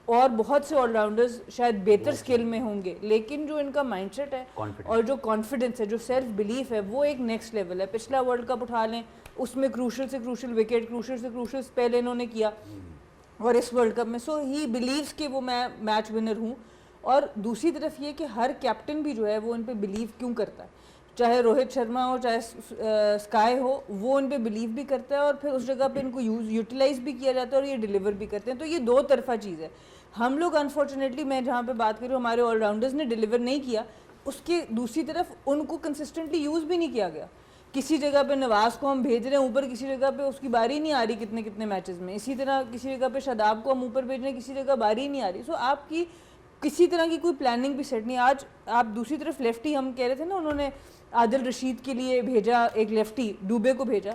और बहुत से ऑलराउंडर्स शायद बेहतर स्किल में होंगे, लेकिन जो इनका माइंडसेट है और जो कॉन्फिडेंस है, जो सेल्फ बिलीफ है, वो एक नेक्स्ट लेवल है। पिछला वर्ल्ड कप उठा लें, उसमें क्रूशल से क्रूशल विकेट, क्रूशल से क्रूशल स्पेल इन्होंने किया, और इस वर्ल्ड कप में सो ही बिलीव्स कि वो मैं मैच विनर हूँ। और दूसरी तरफ ये कि हर कैप्टन भी जो है वो इन पे बिलीव क्यों करता है, चाहे रोहित शर्मा हो चाहे स्काई हो, वो इन पे बिलीव भी करता है और फिर उस जगह पे इनको यूटिलाइज भी किया जाता है और ये डिलीवर भी करते हैं। तो ये 2 तरफा चीज़ है। हम लोग अनफॉर्चुनेटली, मैं जहाँ पे बात कर रही हूँ, हमारे ऑलराउंडर्स ने डिलीवर नहीं किया, उसकी दूसरी तरफ उनको कंसिस्टेंटली यूज़ भी नहीं किया गया। किसी जगह पे नवाज को हम भेज रहे हैं ऊपर, किसी जगह पे उसकी बारी नहीं आ रही कितने कितने मैचेस में। इसी तरह किसी जगह पे शादाब को हम ऊपर भेज रहे हैं, किसी जगह बारी नहीं आ रही। सो आपकी किसी तरह की कोई प्लानिंग भी सेट नहीं। आज आप दूसरी तरफ लेफ्टी, हम कह रहे थे ना, उन्होंने आदिल रशीद के लिए भेजा एक लेफ्टी, डुबे को भेजा।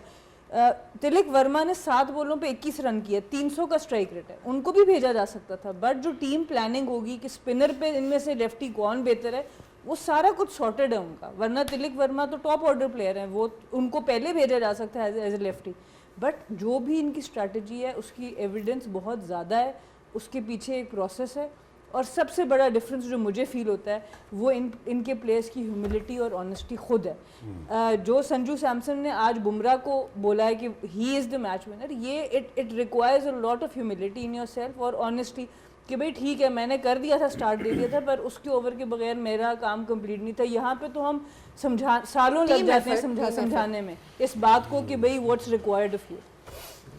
तिलक वर्मा ने 7 बॉलों पे 21 रन किए, 300 का स्ट्राइक रेट है, उनको भी भेजा जा सकता था। बट जो टीम प्लानिंग होगी कि स्पिनर पे इनमें से लेफ्टी कौन बेहतर है, वो सारा कुछ सॉर्टेड है उनका। वरना तिलक वर्मा तो टॉप ऑर्डर प्लेयर हैं, वो उनको पहले भेजा जा सकता है एज ए लेफ्टी। बट जो भी इनकी स्ट्रैटेजी है उसकी एविडेंस बहुत ज़्यादा है, उसके पीछे एक प्रोसेस है। और सबसे बड़ा डिफरेंस जो मुझे फील होता है वो इनके प्लेयर्स की ह्यूमिलिटी और ऑनेस्टी खुद है। जो संजू सैमसन ने आज बुमराह को बोला है कि he is the match winner, ये it requires a lot of humility in yourself और ऑनेस्टी कि भाई ठीक है, मैंने कर दिया था, स्टार्ट दे दिया था, पर उसके ओवर के बगैर मेरा काम कंप्लीट नहीं था। यहाँ पे तो हम सालों लग जाते हैं समझाने में इस बात को कि भाई व्हाट्स रिक्वायर्ड ऑफ यू।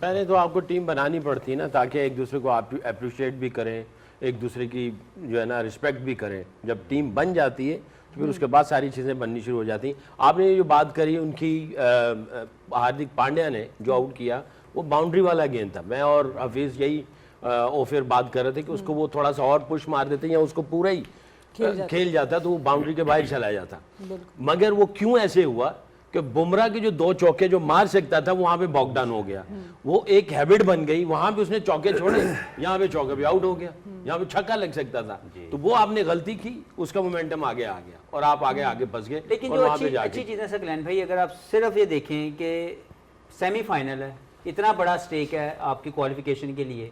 पहले तो आपको टीम बनानी पड़ती है ना, ताकि एक दूसरे को आप अप्रिशिएट भी करें, एक दूसरे की जो है ना रिस्पेक्ट भी करें। जब टीम बन जाती है तो फिर उसके बाद सारी चीज़ें बननी शुरू हो जाती हैं। आपने जो बात करी उनकी, हार्दिक पांड्या ने जो आउट किया वो बाउंड्री वाला गेंद था। मैं और हफीज़ यही फिर बात कर रहे थे कि उसको वो थोड़ा सा और पुश मार देते या उसको पूरा ही खेल जाता तो वो बाउंड्री के बाहर चला जाता। मगर वो क्यों ऐसे हुआ कि बुमराह के जो 2 चौके जो मार सकता था वहां पे बॉकडाउन हो गया, वो एक हैबिट बन गई। वहां पे उसने चौके छोड़े, यहाँ पे चौके पे आउट हो गया, यहाँ पे छक्का लग सकता था। तो वो आपने गलती की, उसका मोमेंटम आगे आ गया और आप आगे फंस गए। लेकिन जो अच्छी चीज़ है सकलैन भाई, अगर आप सिर्फ ये देखें कि सेमीफाइनल है, इतना बड़ा स्टेक है आपकी क्वालिफिकेशन के लिए,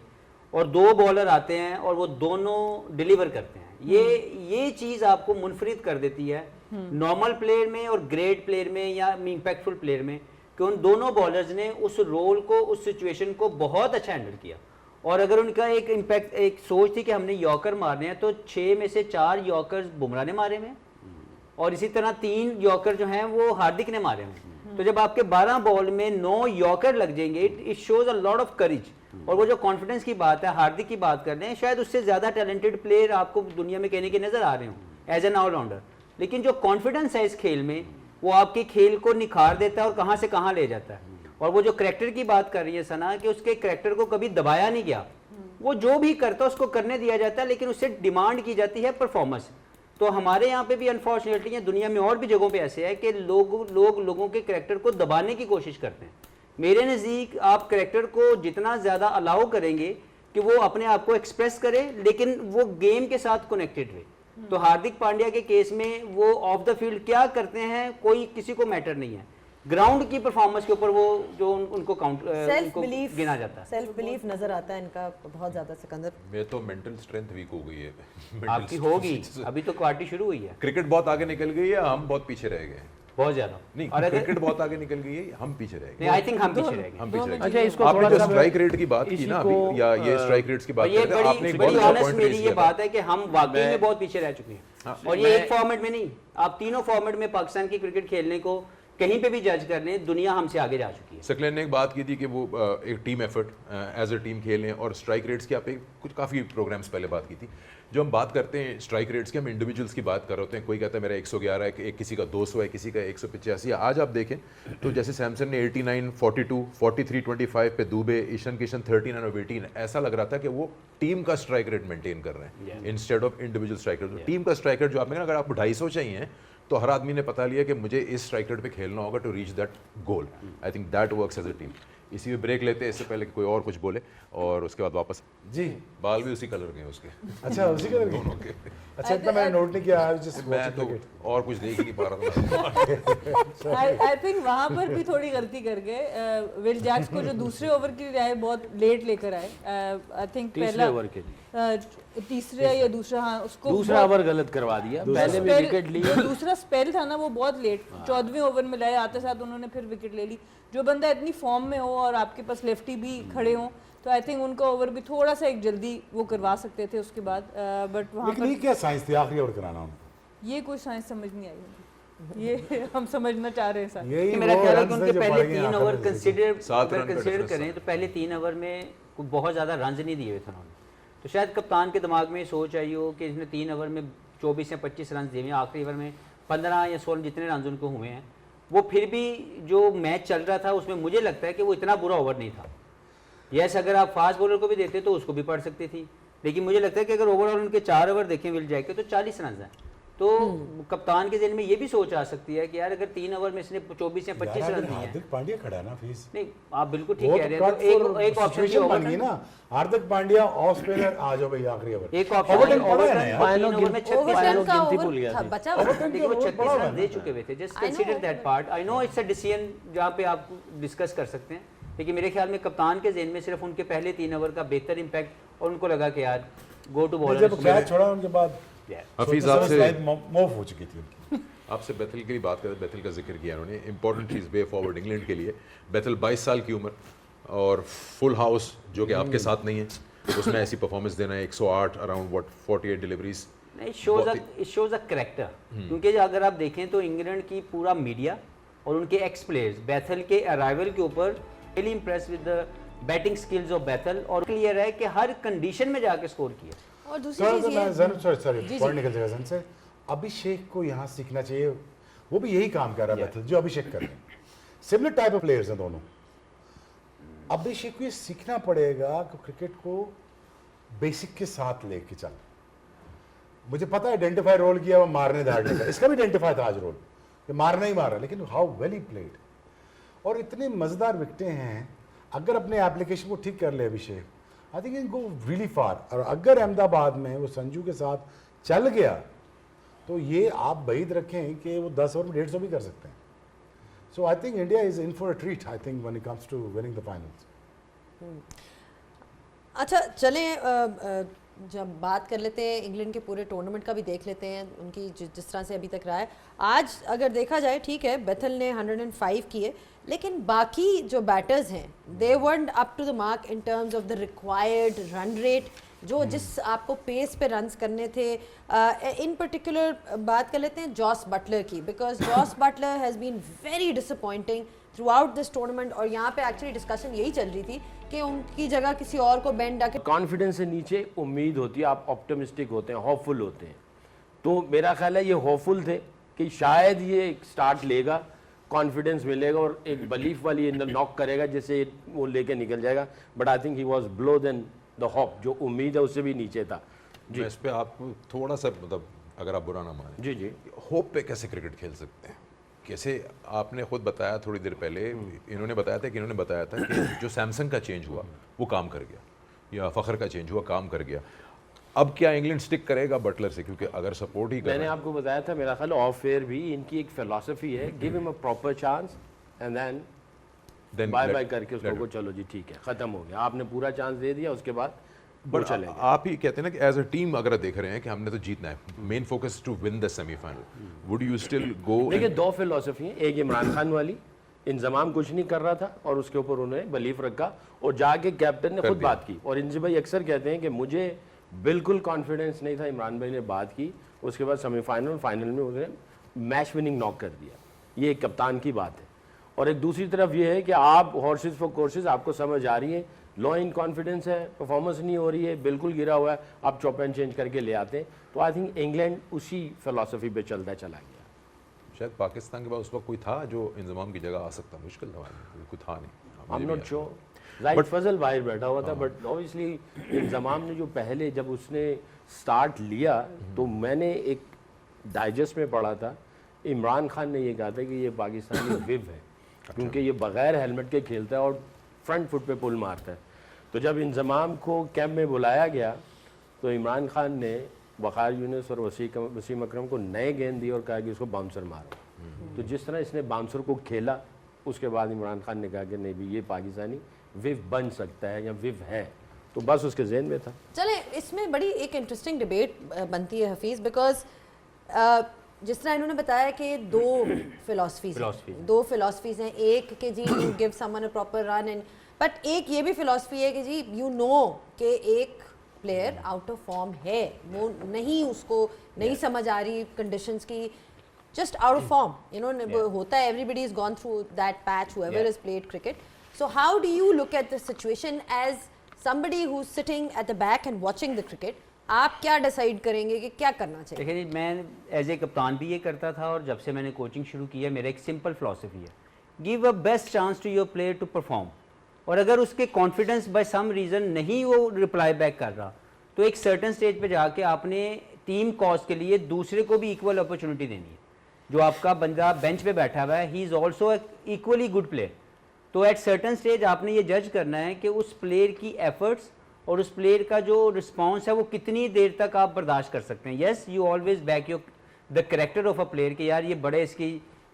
और 2 बॉलर आते हैं और वो दोनों डिलीवर करते हैं, ये चीज़ आपको मुनफरिद कर देती है नॉर्मल प्लेयर में और ग्रेट प्लेयर में या इम्पैक्टफुल प्लेयर में, कि उन दोनों बॉलर्स ने उस रोल को, उस सिचुएशन को बहुत अच्छा हैंडल किया। और अगर उनका एक इम्पैक्ट, एक सोच थी कि हमने यॉर्कर मारने हैं, तो 6 में से 4 यॉर्कर बुमराह ने मारे में और इसी तरह 3 यॉर्कर जो हैं वो हार्दिक ने मारे में। तो जब आपके 12 बॉल में 9 यॉर्कर लग जाएंगे, it shows a lot of courage. और वो जो कॉन्फिडेंस की बात है, हार्दिक की बात कर रहे हैं, शायद उससे ज़्यादा टैलेंटेड प्लेयर आपको दुनिया में कहने के नज़र आ रहे हों एज एन ऑलराउंडर, लेकिन जो कॉन्फिडेंस है इस खेल में वो आपके खेल को निखार देता है और कहाँ से कहाँ ले जाता है। और वो जो करैक्टर की बात कर रही है सना, कि उसके करैक्टर को कभी दबाया नहीं गया, वो जो भी करता है उसको करने दिया जाता है, लेकिन उससे डिमांड की जाती है परफॉर्मेंस। तो हमारे यहाँ पे भी अनफॉर्चुनेटली है, दुनिया में और भी जगहों पे ऐसे है कि लोगों के करैक्टर को दबाने की कोशिश करते हैं। मेरे नज़दीक आप करैक्टर को जितना ज़्यादा अलाउ करेंगे कि वो अपने आप को एक्सप्रेस करे, लेकिन वो गेम के साथ कनेक्टेड रहे। तो हार्दिक पांड्या के केस में वो ऑफ द फील्ड क्या करते हैं कोई किसी को मैटर नहीं है, ग्राउंड की परफॉर्मेंस के ऊपर वो जो उनको सेल्फ बिलीफ गिना जाता है। सेल्फ बिलीफ नजर आता है इनका बहुत ज्यादा। सिकंदर, मैं तो मेंटल स्ट्रेंथ वीक हो गई है आपकी होगी, अभी तो क्वार्टी शुरू हुई है। क्रिकेट बहुत आगे निकल गई है, हम बहुत पीछे रह गए। बहुत ज्यादा नहीं, और अगर क्रिकेट बहुत आगे निकल गई है, हम पीछे रह गए। आई थिंक हम पीछे रह गए। हम पीछे रह गए। अच्छा, इसको आपने थोड़ा जो सा स्ट्राइक रेट की बात की इसी ना को, अभी, या ये स्ट्राइक रेट्स की बात ये करते हैं, आपने एक बड़ी बहुत ऑनेस्ट पॉइंट मेरी रेज ये किया था। बात है कि हम वाकई में बहुत पीछे रह चुके हैं। और ये एक फॉर्मेट में नहीं, आप तीनों फॉर्मेट में पाकिस्तान की क्रिकेट खेलने को कहीं पे भी जज कर लें, दुनिया हमसे आगे जा चुकी है। सकलेन ने एक बात की थी कि वो एक team effort as a team खेलें, और स्ट्राइक रेट्स की आप कुछ काफ़ी प्रोग्राम्स पहले बात की थी। जो हम बात करते हैं स्ट्राइक रेट्स की, हम इंडिविजुअल्स की बात कर रहे होते हैं। कोई कहता है मेरा 111 है, एक किसी का 200 है, किसी का 185। आज आप देखें तो जैसे सैमसन ने 89, 42, 43, 25 पे दुबे, ईशान किशन 39 और 18, ऐसा लग रहा था कि वो टीम का स्ट्राइक रेट मेंटेन कर रहे हैं instead of individual strike rate. Team का स्ट्राइक रेट जो आपने कहा, अगर आपको 250 चाहिए तो हर आदमी ने पता लिया कि मुझे इस स्ट्राइक रेट पे खेलना होगा to reach that goal. I think that works as a team. इसी में ब्रेक लेते हैं, इससे पहले कि कोई और कुछ बोले, और उसके बाद वापस। जी, बाल भी उसी कलर के हैं उसके, अच्छा उसी कलर दोनों की। के। अच्छा, इतना मैंने नोट नहीं किया। आज जस्ट मैं तो और कुछ देख ही नहीं पा रहा था। आई थिंक वहाँ पर भी थोड़ी गलती कर गए। विल जैक्स को जो दूसरे ओवर की राय बहुत लेट लेकर आए, आई थिंक पहला ओवर के तीसरे या दूसरा, हाँ उसको दूसरा ओवर गलत करवा दिया, पहले भी विकेट ली। जो दूसरा स्पेल था ना वो बहुत लेट, 14वें ओवर में लाए, आते साथ उन्होंने फिर विकेट ले ली। जो बंदा इतनी फॉर्म में हो और आपके पास लेफ्टी भी खड़े हों, तो आई थिंक उनका ओवर भी थोड़ा सा एक जल्दी वो करवा सकते थे उसके बाद। बट वहाँ लेकिन ये क्या साइंस थी आखिरी ओवर कराना उनको? ये कोई साइंस समझ नहीं आई मुझे। ये हम समझना चाह रहे हैं सर। यही मेरा वो ख्याल है runs कि थे उनके जो पहले पड़ गए 3 आखिर ओवर में। कंसीडर 7 रन का कंसीडर difference करें था। तो पहले 3 ओवर में कोई बहुत ज़्यादा रन नहीं दिए हुए थे उन्होंने। तो शायद कप्तान के दिमाग में सोच आई हो कि इसने 3 ओवर में 24 या 25 रन दिए हैं, आखिरी ओवर में 15 या 16 जितने रन उनको हुए हैं, वो फिर भी जो मैच चल रहा था उसमें मुझे लगता है कि वो इतना बुरा ओवर नहीं था। यस, अगर आप फास्ट बॉलर को भी देते तो उसको भी पड़ सकती थी, लेकिन मुझे लगता है कि अगर ओवरऑल उनके 4 ओवर देखें विल जैक के तो 40 रन हैं। तो कप्तान के ज़हन में ये भी सोच आ सकती है कि यार अगर 3 ओवर में इसने 24 या 25 रन दिए हैं। हार्दिक पांड्या खड़ा है ना फीस। नहीं, आप बिल्कुल ठीक वो कह तो रहे हैं। तो एक ऑप्शन सिचुएशन ओवर बन गई ना, हार्दिक पांड्या ऑफ स्पिनर, आ जाओ भाई आखिरी ओवर। एक ऑप्शन ओवरटन पड़ा ओवर है ना यार। फाइनल ओवर में 36 ओवरटन रन का गिनती भूल ओवर गया था, था। बचा हुआ था। ओवरटन देखिए वो के ओवर 36 बड़ा रन है दे ना। चुके हुए थे। Just I know, consider that part. I know it's a decision जहाँ पे आप डिस्कस कर सकते हैं, लेकिन मेरे ख्याल में कप्तान के ज़हन में सिर्फ उनके पहले 3 ओवर का बेहतर इम्पैक्ट, और उनको लगा कि यार गो टू बॉलर। जब कैच छोड़ा उनके बाद हफीज मूव हो चुकी थी उनकी। आपसे बेथल की बात करें, बेथल का जिक्र किया उन्होंने, इंपॉर्टेंट चीज़ वे फॉरवर्ड इंग्लैंड के लिए। बेथल 22 साल की उम्र और फुल हाउस, जो कि आपके साथ नहीं है, उसमें ऐसी परफॉर्मेंस देना है। 108 around 48 deliveries. It shows a character. क्योंकि अगर आप देखें तो इंग्लैंड की पूरा मीडिया और उनके एक्स प्लेयर्स बेथल के अराइवल के ऊपर really impress with the batting skills of Bethell, और क्लियर है कि हर कंडीशन में जाके स्कोर किया। और दूसरी चीज ये सॉरी पॉइंट निकल जाएगा से। अभिषेक को यहाँ सीखना चाहिए, वो भी यही काम कर रहा है बेथल जो अभिषेक कर रहे हैं। सिमिलर टाइप ऑफ प्लेयर्स हैं दोनों। अभिषेक को ये सीखना पड़ेगा कि क्रिकेट को बेसिक के साथ लेके चल। मुझे पता है आइडेंटिफाई रोल किया वो मारने धाड़ने का, इसका भी आइडेंटिफाई था आज रोल कि मारना ही मारा, लेकिन हाउ वेल ही प्लेड। और इतने मजेदार विकेटें हैं, अगर अपने एप्लीकेशन को ठीक कर ले अभिषेक, आई थिंक इनको रियली फार। और अगर अहमदाबाद में वो संजू के साथ चल गया तो ये आप बैद रखें कि वो 10 ओवर में 150 भी कर सकते हैं। So I think India is in for a treat, I think when it comes to winning the finals. अच्छा चलें, जब बात कर लेते हैं इंग्लैंड के पूरे टूर्नामेंट का भी देख लेते हैं, उनकी जिस तरह से अभी तक रहा है, आज अगर देखा जाए ठीक है बेथल ने 105 किए, लेकिन बाकी जो बैटर्स हैं they weren't up to the mark in terms of the required run rate, जो जिस आपको पेस पे रन्स करने थे। इन पर्टिकुलर बात कर लेते हैं जॉस बटलर की, because Jos Buttler has been very disappointing throughout this tournament, और यहाँ पे एक्चुअली डिस्कशन यही चल रही थी कि उनकी जगह किसी और को बेन डाके। कॉन्फिडेंस से नीचे उम्मीद होती है, आप ऑप्टिमिस्टिक होते हैं, होपफुल होते हैं। तो मेरा ख्याल है ये होपफुल थे कि शायद ये एक स्टार्ट लेगा, कॉन्फिडेंस मिलेगा और एक बलीफ वाली नॉक करेगा जिससे वो लेके निकल जाएगा। But I think he was below than the hope, जो उम्मीद है उससे भी नीचे था। जी, इस पे आप थोड़ा सा मतलब अगर आप बुरा ना माने, जी जी, होप पे कैसे क्रिकेट खेल सकते हैं? कैसे, आपने खुद बताया थोड़ी देर पहले, इन्होंने बताया था कि जो सैमसंग का चेंज हुआ वो काम कर गया, या फ़खर का चेंज हुआ काम कर गया। अब क्या इंग्लैंड स्टिक करेगा बटलर से? क्योंकि अगर सपोर्ट ही मैंने आपको बताया था, मेरा ख्याल ऑफ फेयर भी इनकी एक फिलॉसफी है, give him a proper chance and then bye bye करके उसको चलो जी ठीक है, खत्म हो गया, आपने पूरा चांस दे दिया, उसके बाद वो चलेगा। आप ही कहते हैं ना कि एज अ टीम अगर देख रहे हैं कि हमने तो जीतना है, main focus to win the semifinal, would you still go? देखिए, दो फिलॉसफी है, एक इमरान खान वाली, इंजमाम कुछ नहीं कर रहा था और उसके ऊपर उन्होंने बिलीफ रखा और जाके कैप्टन ने खुद बात की। और इंजी भाई अक्सर कहते हैं कि मुझे बिल्कुल कॉन्फिडेंस नहीं था, इमरान भाई ने बात की, उसके बाद सेमीफाइनल फाइनल में उन्होंने मैच विनिंग नॉक कर दिया। ये एक कप्तान की बात है। और एक दूसरी तरफ ये है कि आप हॉर्सेस फॉर कोर्सेज, आपको समझ आ रही है, लो इन कॉन्फिडेंस है, परफॉर्मेंस नहीं हो रही है, बिल्कुल गिरा हुआ है, आप चॉप एंड चेंज करके ले आते हैं। तो आई थिंक इंग्लैंड उसी फिलॉसफी पे चलता चला गया। शायद पाकिस्तान के पास उस वक्त कोई था जो इंजमाम की जगह आ सकता, मुश्किल था, कोई था नहीं। I am not sure, right, Fazal बाहर बैठा हुआ था, बट ऑब्वियसली इंजमाम ने जो पहले जब उसने स्टार्ट लिया तो मैंने एक डाइजेस्ट में पढ़ा था, इमरान खान ने ये कहा था कि ये पाकिस्तानी विव है, क्योंकि ये बगैर हेलमेट के खेलता है और फ्रंट फुट पे पुल मारता है। तो जब इंजमाम को कैंप में बुलाया गया तो इमरान खान ने वक़ार यूनुस और वसीम अकरम को नए गेंद दी और कहा कि उसको बाउंसर मारो। तो जिस तरह इसने बाउंसर को खेला, उसके बाद इमरान खान ने कहा कि नहीं भी ये पाकिस्तानी विव बन सकता है या विव है, तो बस उसके जहन में था। चले, इसमें बड़ी एक इंटरेस्टिंग डिबेट बनती है हफीज़, बिकॉज जिस तरह इन्होंने बताया कि दो फिलॉसफीज हैं, एक कि जी you give someone a proper run and, but एक ये भी फिलॉसफी है कि जी यू नो कि एक प्लेयर आउट ऑफ फॉर्म है, वो नहीं, उसको नहीं समझ आ रही कंडीशंस की, just out of form, you know, होता है, everybody is gone through that patch, whoever has played cricket. So how do you look at the situation as somebody who's sitting at the back and watching the cricket? आप क्या decide करेंगे कि क्या करना चाहिए? देखिए, मैं एज ए कप्तान भी ये करता था और जब से मैंने कोचिंग शुरू की है, मेरा एक सिंपल फिलॉसफी है, give a best chance to your player to perform. और अगर उसके कॉन्फिडेंस बाय सम रीज़न नहीं वो रिप्लाई बैक कर रहा, तो एक सर्टन स्टेज पे जाके आपने टीम कॉज के लिए दूसरे को भी इक्वल अपॉर्चुनिटी देनी है। जो आपका बंदा बेंच पे बैठा हुआ है, he is also equally good player. तो एट सर्टन स्टेज आपने ये जज करना है कि उस प्लेयर की एफर्ट्स और उस प्लेयर का जो रिस्पॉन्स है वो कितनी देर तक आप बर्दाश्त कर सकते हैं। Yes, you always back your the character of a player कि यार ये बड़े, इसकी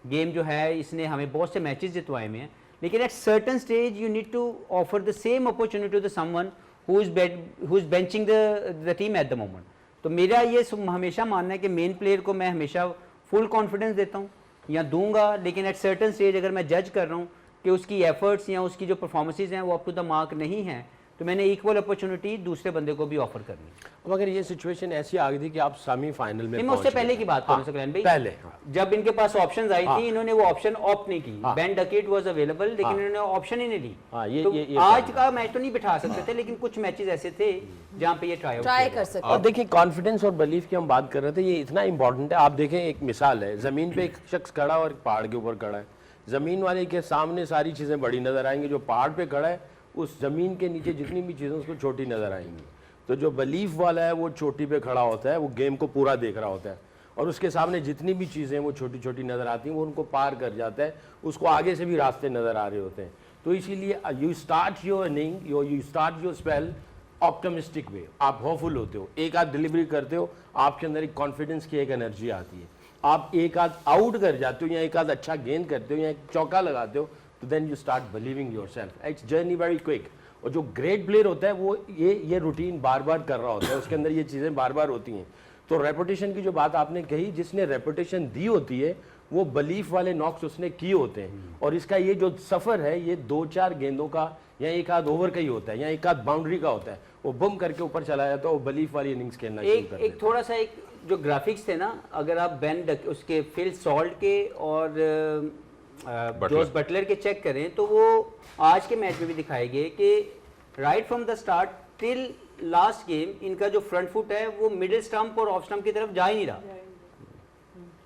गेम जो है, इसने हमें बहुत से मैचेस जितवाए में हैं, लेकिन at certain stage you need to offer the same opportunity to someone who is benching the team at the moment. तो मेरा ये हमेशा मानना है कि मेन प्लेयर को मैं हमेशा फुल कॉन्फिडेंस देता हूँ या दूंगा, लेकिन एट सर्टन स्टेज अगर मैं जज कर रहा हूँ कि उसकी एफर्ट्स या उसकी जो परफॉर्मेंसेज हैं वो अप टू द मार्क नहीं हैं, तो मैंने इक्वल अपॉर्चुनिटी दूसरे बंदे को भी ऑफर करनी। अब अगर ये सिचुएशन ऐसी आ गई थी कि आप सेमीफाइनल में, मैं उससे पहले की बात करूं सकलैन भाई, पहले जब इनके पास ऑप्शंस आई थी, इन्होंने वो ऑप्शन ऑप्ट नहीं की। बेन डकेट वाज अवेलेबल, लेकिन इन्होंने ऑप्शन ही नहीं ली। तो ये आज का मैच तो नहीं बिठा सकते थे, लेकिन कुछ मैचेस ऐसे थे जहां पे ये ट्राई कर सकते। और देखिए, कॉन्फिडेंस और बिलीफ की हम बात कर रहे थे, ये इतना इंपॉर्टेंट है। आप देखें, एक मिसाल है, जमीन पे एक शख्स खड़ा और पहाड़ के ऊपर खड़ा है। जमीन वाले के सामने सारी चीजें बड़ी नजर आएंगी, जो पहाड़ पे खड़ा है उस जमीन के नीचे जितनी भी चीजें उसको छोटी नजर आएंगी। तो जो बिलीफ वाला है वो चोटी पे खड़ा होता है, वो गेम को पूरा देख रहा होता है, और उसके सामने जितनी भी चीजें वो छोटी छोटी नजर आती हैं वो उनको पार कर जाता है, उसको आगे से भी रास्ते नजर आ रहे होते हैं। तो इसीलिए you start your inning, you start your spell optimistic way, आप होपफुल होते हो, एक आध डिलीवरी करते हो, आपके अंदर एक कॉन्फिडेंस की एक एनर्जी आती है। आप एक आध आउट कर जाते हो या एक आध अच्छा गेंद करते हो या एक चौका लगाते हो, तो then you start believing yourself. It's journey very quick. और जो ग्रेट प्लेयर होता है वो ये रूटीन बार बार कर रहा होता है, उसके अंदर ये चीज़ें बार बार होती हैं। तो रेपुटेशन की जो बात आपने कही, जिसने रेपुटेशन दी होती है वो बलीफ वाले नॉक्स उसने किए होते हैं, और इसका ये जो सफ़र है ये 2-4 गेंदों का या एक आध ओवर का ही होता है या एक आध बाउंड्री का होता है, वो बम करके ऊपर चला जाता है, वो बलीफ वाली इनिंग्स खेलना शुरू कर देता है। एक थोड़ा सा एक जो ग्राफिक्स थे ना, अगर आप उसके फिल सॉल्ट के और जोस बटलर के चेक करें तो वो आज के मैच में भी दिखाए गए कि right from the start till last game इनका जो फ्रंट फुट है वो मिडिल स्टंप और ऑफ स्टंप की तरफ जा ही नहीं रहा।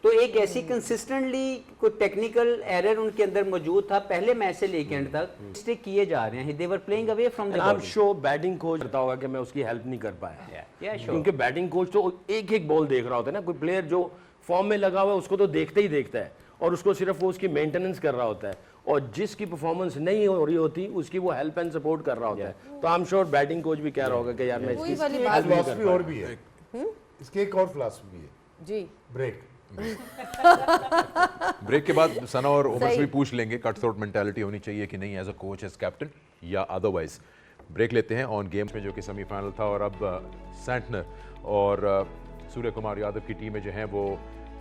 तो एक ऐसी कंसिस्टेंटली कोई टेक्निकल एरर उनके अंदर मौजूद था पहले मैच से लेके एंड तक, मिस्टेक किए जा रहे हैं। They were playing away from the आप शो बैटिंग कोच करता होगा कि मैं उसकी हेल्प नहीं कर पाया, क्योंकि बैटिंग कोच तो एक एक बॉल देख रहा होता है ना, कोई प्लेयर जो फॉर्म में लगा हुआ है उसको तो देखते ही देखता है और उसको सिर्फ वो उसकी मेंटेनेंस कर रहा होता है, और जिसकी परफॉर्मेंस नहीं हो रही होती उसकी वो हेल्प एंड सपोर्ट कर रहा होता है। तो I am sure batting coach भी कह रहा होगा कि यार मैं इसकी फिलॉसफी और भी है, इसकी एक और फिलॉसफी है जी, ब्रेक। ब्रेक के बाद सना और उमर से भी पूछ लेंगे कट थ्रोट मेंटालिटी होनी चाहिए कि नहीं as a coach, as captain या अदरवाइज। ब्रेक लेते हैं ऑन गेम्स में जो कि सेमीफाइनल था, और अब सैंटनर और सूर्य कुमार यादव की टीमें जो हैं वो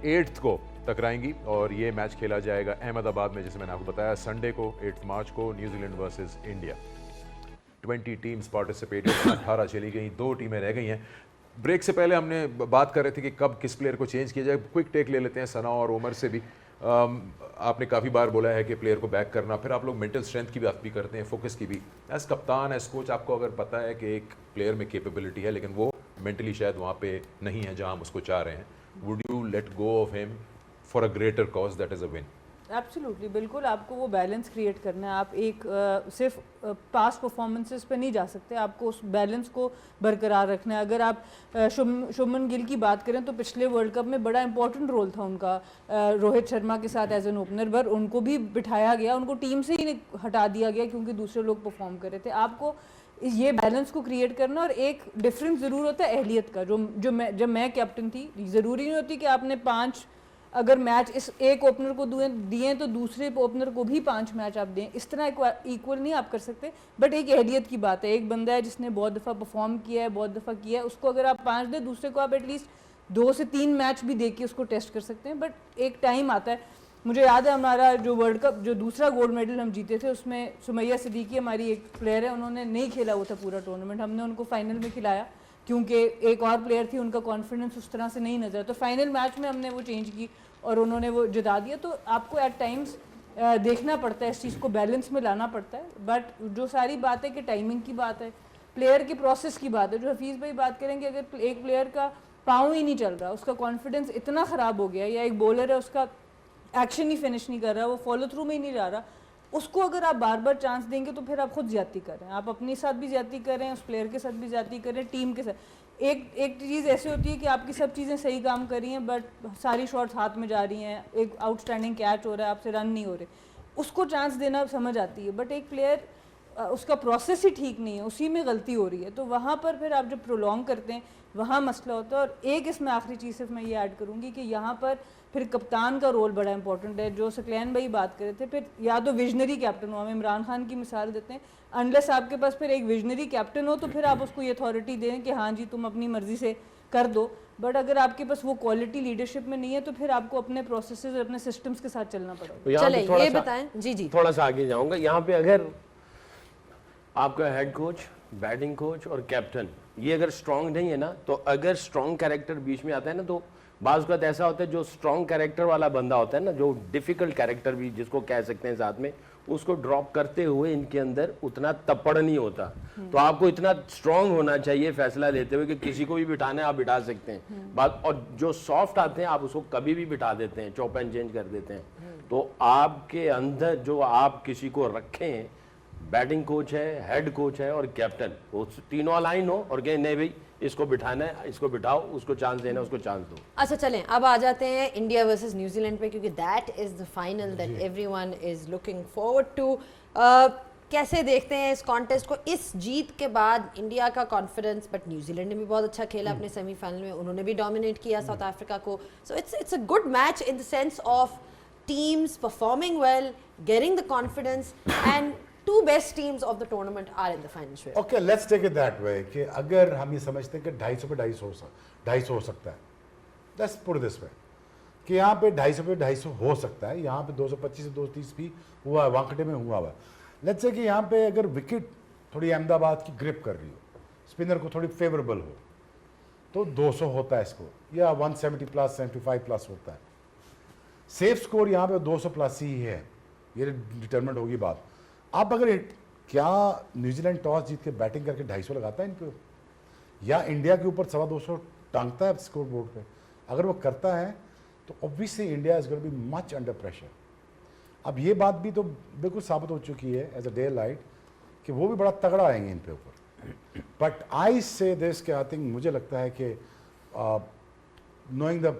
8th को टकराएंगी, और ये मैच खेला जाएगा अहमदाबाद में, जैसे मैंने आपको बताया संडे को 8 मार्च को, New Zealand versus India. 20 teams participated, 18 चली गई, 2 टीमें रह गई हैं। ब्रेक से पहले हमने बात कर रहे थे कि कब किस प्लेयर को चेंज किया जाए। क्विक टेक ले लेते हैं सना और उमर से भी। आपने काफ़ी बार बोला है कि प्लेयर को बैक करना, फिर आप लोग मेंटल स्ट्रेंथ की बात भी करते हैं, फोकस की भी। एज कप्तान, एज कोच, आपको अगर पता है कि एक प्लेयर में कैपेबिलिटी है लेकिन वो मेंटली शायद वहाँ पे नहीं है जहाँ हम उसको चाह रहे हैं, would you let go of him for a greater cause that is a win? Absolutely, बिल्कुल आपको वो बैलेंस क्रिएट करना है। आप एक सिर्फ पास्ट परफॉर्मेंसेस पे नहीं जा सकते, आपको उस बैलेंस को बरकरार रखना है। अगर आप शुभमन गिल की बात करें तो पिछले वर्ल्ड कप में बड़ा इंपॉर्टेंट रोल था उनका रोहित शर्मा के साथ एज एन ओपनर, पर उनको भी बिठाया गया, उनको टीम से ही हटा दिया गया क्योंकि दूसरे लोग परफॉर्म कर रहे थे। आपको ये बैलेंस को क्रिएट करना, और एक डिफरेंस ज़रूर होता है अहलियत का। जब मैं कैप्टन थी, ज़रूरी नहीं होती कि आपने 5 अगर मैच इस एक ओपनर को दिए तो दूसरे ओपनर को भी 5 मैच आप दें, इस तरह इक्वल नहीं आप कर सकते। बट एक अहलियत की बात है, एक बंदा है जिसने बहुत दफ़ा परफॉर्म किया है, बहुत दफ़ा किया है, उसको अगर आप 5 दें, दूसरे को आप एटलीस्ट 2 से 3 मैच भी दे के उसको टेस्ट कर सकते हैं। बट एक टाइम आता है, मुझे याद है हमारा जो वर्ल्ड कप जो दूसरा गोल्ड मेडल हम जीते थे उसमें सुमैया सिद्दीकी हमारी एक प्लेयर है, उन्होंने नहीं खेला हुआ था पूरा टूर्नामेंट, हमने उनको फाइनल में खिलाया क्योंकि एक और प्लेयर थी, उनका कॉन्फिडेंस उस तरह से नहीं नजर, तो फाइनल मैच में हमने वो चेंज की और उन्होंने वो जिता दिया। तो आपको एट टाइम्स देखना पड़ता है, इस चीज़ को बैलेंस में लाना पड़ता है। बट जो सारी बात है कि टाइमिंग की बात है, प्लेयर के प्रोसेस की बात है, जो हफीज़ भाई बात करेंगे, अगर एक प्लेयर का पाँव ही नहीं चल रहा, उसका कॉन्फिडेंस इतना ख़राब हो गया, या एक बॉलर है उसका एक्शन ही फिनिश नहीं कर रहा, वो फॉलो थ्रू में ही नहीं जा रहा, उसको अगर आप बार बार चांस देंगे तो फिर आप खुद ज्यादती कर रहे हैं, आप अपने साथ भी ज्यादती कर रहे हैं, उस प्लेयर के साथ भी ज्यादती कर रहे हैं, टीम के साथ। एक चीज़ ऐसी होती है कि आपकी सब चीज़ें सही काम कर रही हैं बट सारी शॉट्स हाथ में जा रही हैं, एक आउटस्टैंडिंग कैच हो रहा है, आपसे रन नहीं हो रहे, उसको चांस देना समझ आती है। बट एक प्लेयर उसका प्रोसेस ही ठीक नहीं है, उसी में गलती हो रही है, तो वहाँ पर फिर आप जब प्रोलॉन्ग करते हैं वहाँ मसला होता है। और एक इसमें आखिरी चीज़ सिर्फ मैं ये ऐड करूँगी कि यहाँ पर फिर कप्तान का रोल बड़ा इंपॉर्टेंट है, जो सकलैन भाई बात कर रहे थे। फिर या तो विजनरी कैप्टन हो, हम इमरान खान की मिसाल देते हैं, अनलेस आपके पास फिर एक विजनरी कैप्टन हो तो फिर आप उसको ये अथॉरिटी दें कि हाँ जी तुम अपनी मर्जी से कर दो। बट अगर आपके पास वो क्वालिटी लीडरशिप में नहीं है तो फिर आपको अपने प्रोसेसेस और अपने सिस्टम्स के साथ चलना पड़ेगा। तो यहाँ पे चले ये बताएं जी थोड़ा सा आगे जाऊंगा। यहाँ पे अगर आपका हेड कोच, बैटिंग कोच और कैप्टन ये अगर स्ट्रांग नहीं है ना, तो अगर स्ट्रांग कैरेक्टर बीच में आता है ना, तो बाज़ वक़्त ऐसा होता है जो स्ट्रांग कैरेक्टर वाला बंदा होता है ना, जो डिफ़िकल्ट कैरेक्टर भी जिसको कह सकते हैं साथ में, उसको ड्रॉप करते हुए इनके अंदर उतना तपड़ नहीं होता। तो आपको इतना स्ट्रांग होना चाहिए फैसला लेते हुए कि किसी को भी बिठाना है आप बिठा सकते हैं बात, और जो सॉफ्ट आते हैं आप उसको कभी भी बिठा देते हैं, चॉप एंड चेंज कर देते हैं। तो आपके अंदर जो आप किसी को रखें, बैटिंग कोच है, हेड कोच है और कैप्टन, वो तीनों अलाइन हो और कहें नहीं भाई इसको बिठाना है, इसको बिठाओ, उसको चांस देना है, उसको चांस दो। अच्छा चलें अब आ जाते हैं इंडिया वर्सेस न्यूजीलैंड पे, क्योंकि that is the final that everyone is looking forward to. कैसे देखते हैं इस कॉन्टेस्ट को? इस जीत के बाद इंडिया का कॉन्फिडेंस, बट न्यूजीलैंड ने भी बहुत अच्छा खेला अपने सेमीफाइनल में, उन्होंने भी डोमिनेट किया साउथ अफ्रीका को। So it's a good match in the sense of teams performing well, getting the confidence and two best teams of the tournament are in the final. Shweta. Okay let's take it that way कि अगर हम ये समझते हैं कि 250 पे 250 हो सकता है, लेट्स पुट दिस वे कि यहाँ पे 250 पे 250 हो सकता है, यहाँ पे 225 से 230 भी हुआ है, वांकटे में हुआ हुआ। लेट्स से कि यहाँ पे अगर विकेट थोड़ी अहमदाबाद की ग्रिप कर रही हो, स्पिनर को थोड़ी फेवरेबल हो, तो 200 होता है स्कोर, या 170 प्लस 75 प्लस होता है। सेफ स्कोर यहाँ पे 200 प्लस ही है, ये डिटरमिनेंट होगी बात। अब अगर क्या न्यूजीलैंड टॉस जीत के बैटिंग करके 250 लगाता है इन पे, या इंडिया के ऊपर 225 टांगता है स्कोर बोर्ड पे? अगर वो करता है तो obviously India is going to be much under pressure. अब ये बात भी तो बिल्कुल साबित हो चुकी है एज अ डे लाइट कि वो भी बड़ा तगड़ा आएंगे इन पे ऊपर। बट आई से दिस के आई थिंक मुझे लगता है कि knowing the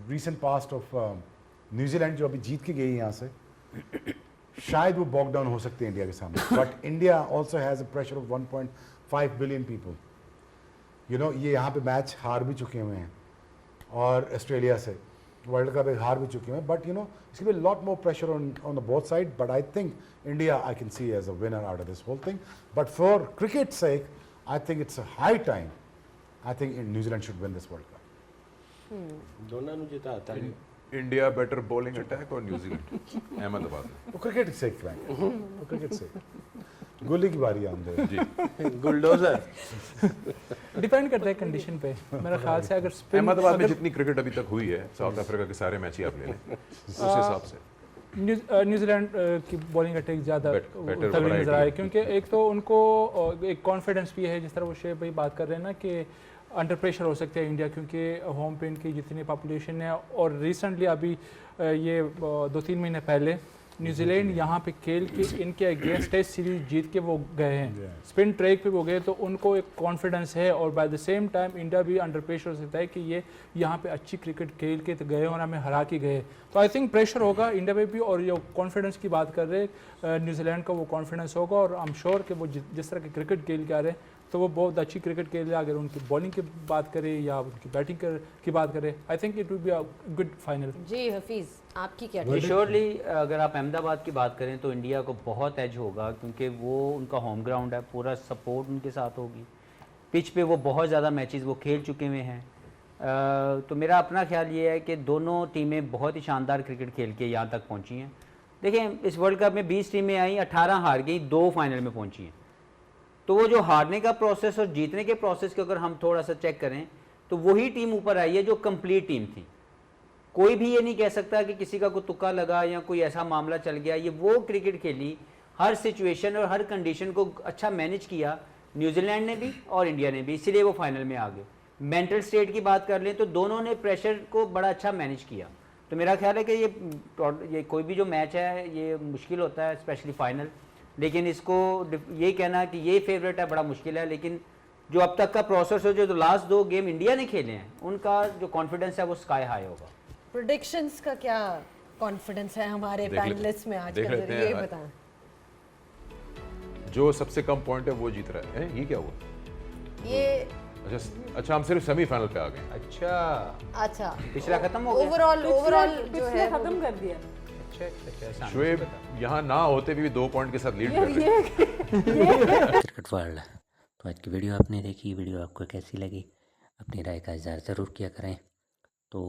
recent past of New Zealand जो अभी जीत के गई यहाँ से, शायद वो बॉक डाउन हो सकती है इंडिया के सामने। But India also has a pressure of 1.5 billion people. You know ये यहाँ पे मैच हार भी चुके हुए हैं और ऑस्ट्रेलिया से वर्ल्ड कप एक हार भी चुके हैं। But you know it's be lot more pressure on the both side, but I think India I can see as a winner out of this whole thing. But for cricket sake I think it's a high time, I think New Zealand should win this world cup. दोनों ने जीता आता है। India better bowling attack और New Zealand? Ahmedabad में वो cricket sake frank, वो cricket sake. गोली की बारी आमदे जी। बुलडोजर डिपेंड करता है कंडीशन पे। मेरे ख्याल से अगर स्पिन अहमदाबाद में जितनी क्रिकेट अभी तक हुई है, साउथ अफ्रीका के सारे मैच ही आप ले लें उस हिसाब से न्यूजीलैंड की बॉलिंग अटैक ज़्यादा better तगड़ी variety नजर आए, है। क्योंकि एक तो उनको एक कॉन्फिडेंस भी है, जिस तरह वो शेख भाई बात कर रहे हैं ना कि अंडर प्रेशर हो सकते हैं इंडिया, क्योंकि होम पे इनकी जितनी पॉपुलेशन है। और रिसेंटली अभी ये 2-3 महीने पहले न्यूजीलैंड यहाँ पे खेल के इनके अगेंस्ट टेस्ट सीरीज जीत के वो गए हैं, स्पिन ट्रैक पे वो गए, तो उनको एक कॉन्फिडेंस है। और by the same time India भी अंडर प्रेशर हो सकता है कि ये यहाँ पे अच्छी क्रिकेट खेल के तो गए और हमें हरा के गए। तो आई थिंक प्रेशर होगा इंडिया पे भी। और ये कॉन्फिडेंस की बात कर रहे न्यूजीलैंड का, वो कॉन्फिडेंस होगा। और आई एम श्योर कि वो जिस तरह के क्रिकेट खेल के आ रहे हैं तो वो बहुत अच्छी क्रिकेट खेल रहे हैं। अगर उनकी बॉलिंग की बात करें या उनकी बैटिंग की बात करें, I think it will be a good final. जी हफीज, आपकी क्या श्योरली अगर आप अहमदाबाद की बात करें तो इंडिया को बहुत एज होगा, क्योंकि वो उनका होम ग्राउंड है, पूरा सपोर्ट उनके साथ होगी। पिच पे वो बहुत ज़्यादा मैचेस वो खेल चुके हुए हैं। तो मेरा अपना ख्याल ये है कि दोनों टीमें बहुत ही शानदार क्रिकेट खेल के यहाँ तक पहुँची हैं। देखें, इस वर्ल्ड कप में 20 टीमें आई, 18 हार गई, 2 फाइनल में पहुँची हैं। तो वो जो हारने का प्रोसेस और जीतने के प्रोसेस को अगर हम थोड़ा सा चेक करें तो वही टीम ऊपर आई है जो कंप्लीट टीम थी। कोई भी ये नहीं कह सकता कि किसी का कोई तुक्का लगा या कोई ऐसा मामला चल गया। ये वो क्रिकेट खेली, हर सिचुएशन और हर कंडीशन को अच्छा मैनेज किया न्यूजीलैंड ने भी और इंडिया ने भी, इसीलिए वो फाइनल में आ गए। मेंटल स्टेट की बात कर लें तो दोनों ने प्रेशर को बड़ा अच्छा मैनेज किया। तो मेरा ख्याल है कि ये कोई भी जो मैच है ये मुश्किल होता है, स्पेशली फाइनल। लेकिन इसको ये कहना कि ये फेवरेट है बड़ा मुश्किल है। लेकिन जो अब तक का प्रोसेस हो, जो लास्ट 2 गेम इंडिया ने खेले हैं, उनका जो कॉन्फिडेंस है वो स्काई हाई होगा। प्रेडिक्शंस का क्या कॉन्फिडेंस है हमारे पैनलिस्ट में आज देख का, लेते जरा ये हैं। बताएं। जो सबसे कम पॉइंट है वो जीत रहा है। ये क्या हुआ? ये अच्छा हम सिर्फ सेमीफाइनल पे आ गए। अच्छा पिछला खत्म हो गया। ओवरऑल जो पिछले है खत्म कर दिया। अच्छा, शुएब यहाँ ना होते भी 2 पॉइंट के साथ लीड कर रहे हैं। Cricket world. तो आज की वीडियो आपने देखी, वीडियो आपको कैसी लगी अपनी राय का इज़हार ज़रूर किया करें। तो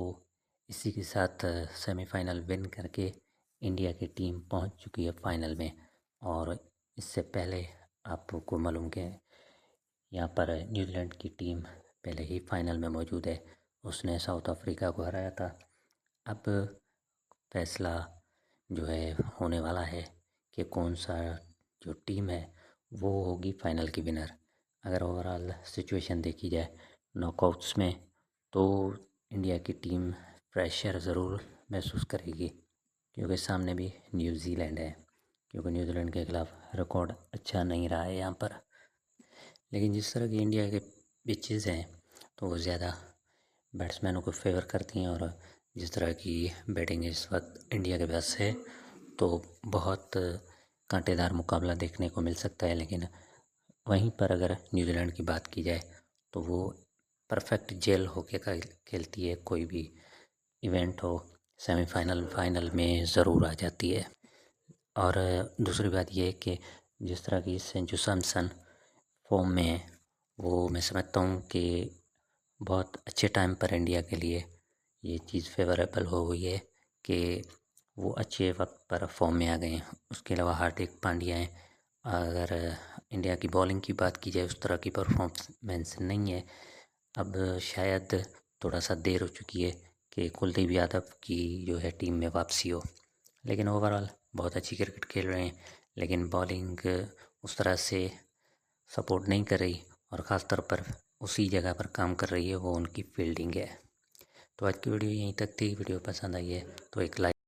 इसी के साथ सेमीफाइनल विन करके इंडिया की टीम पहुंच चुकी है फाइनल में। और इससे पहले आपको मालूम कि यहाँ पर न्यूजीलैंड की टीम पहले ही फाइनल में मौजूद है, उसने साउथ अफ्रीका को हराया था। अब फैसला जो है होने वाला है कि कौन सा जो टीम है वो होगी फाइनल की विनर। अगर ओवरऑल सिचुएशन देखी जाए नॉकआउट्स में, तो इंडिया की टीम प्रेशर ज़रूर महसूस करेगी, क्योंकि सामने भी न्यूजीलैंड है, क्योंकि न्यूजीलैंड के खिलाफ रिकॉर्ड अच्छा नहीं रहा है यहाँ पर। लेकिन जिस तरह की इंडिया के पिचेस हैं तो वो ज़्यादा बैट्समैनों को फेवर करती हैं, और जिस तरह की बैटिंग इस वक्त इंडिया के पास है तो बहुत कांटेदार मुकाबला देखने को मिल सकता है। लेकिन वहीं पर अगर न्यूजीलैंड की बात की जाए तो वो परफेक्ट जेल होके खेलती है, कोई भी इवेंट हो सेमीफाइनल फाइनल में ज़रूर आ जाती है। और दूसरी बात ये है कि जिस तरह की संजू सैमसन फॉर्म में है, वो मैं समझता हूँ कि बहुत अच्छे टाइम पर इंडिया के लिए ये चीज़ फेवरेबल हो गई है कि वो अच्छे वक्त पर फॉर्म में आ गए हैं। उसके अलावा हार्दिक पांड्या हैं। अगर इंडिया की बॉलिंग की बात की जाए, उस तरह की परफॉर्मेंस नहीं है। अब शायद थोड़ा सा देर हो चुकी है कि कुलदीप यादव की जो है टीम में वापसी हो, लेकिन ओवरऑल बहुत अच्छी क्रिकेट खेल रहे हैं। लेकिन बॉलिंग उस तरह से सपोर्ट नहीं कर रही, और ख़ास तौर पर उसी जगह पर काम कर रही है, वो उनकी फील्डिंग है। तो आज की वीडियो यहीं तक थी। वीडियो पसंद आई है तो एक लाइक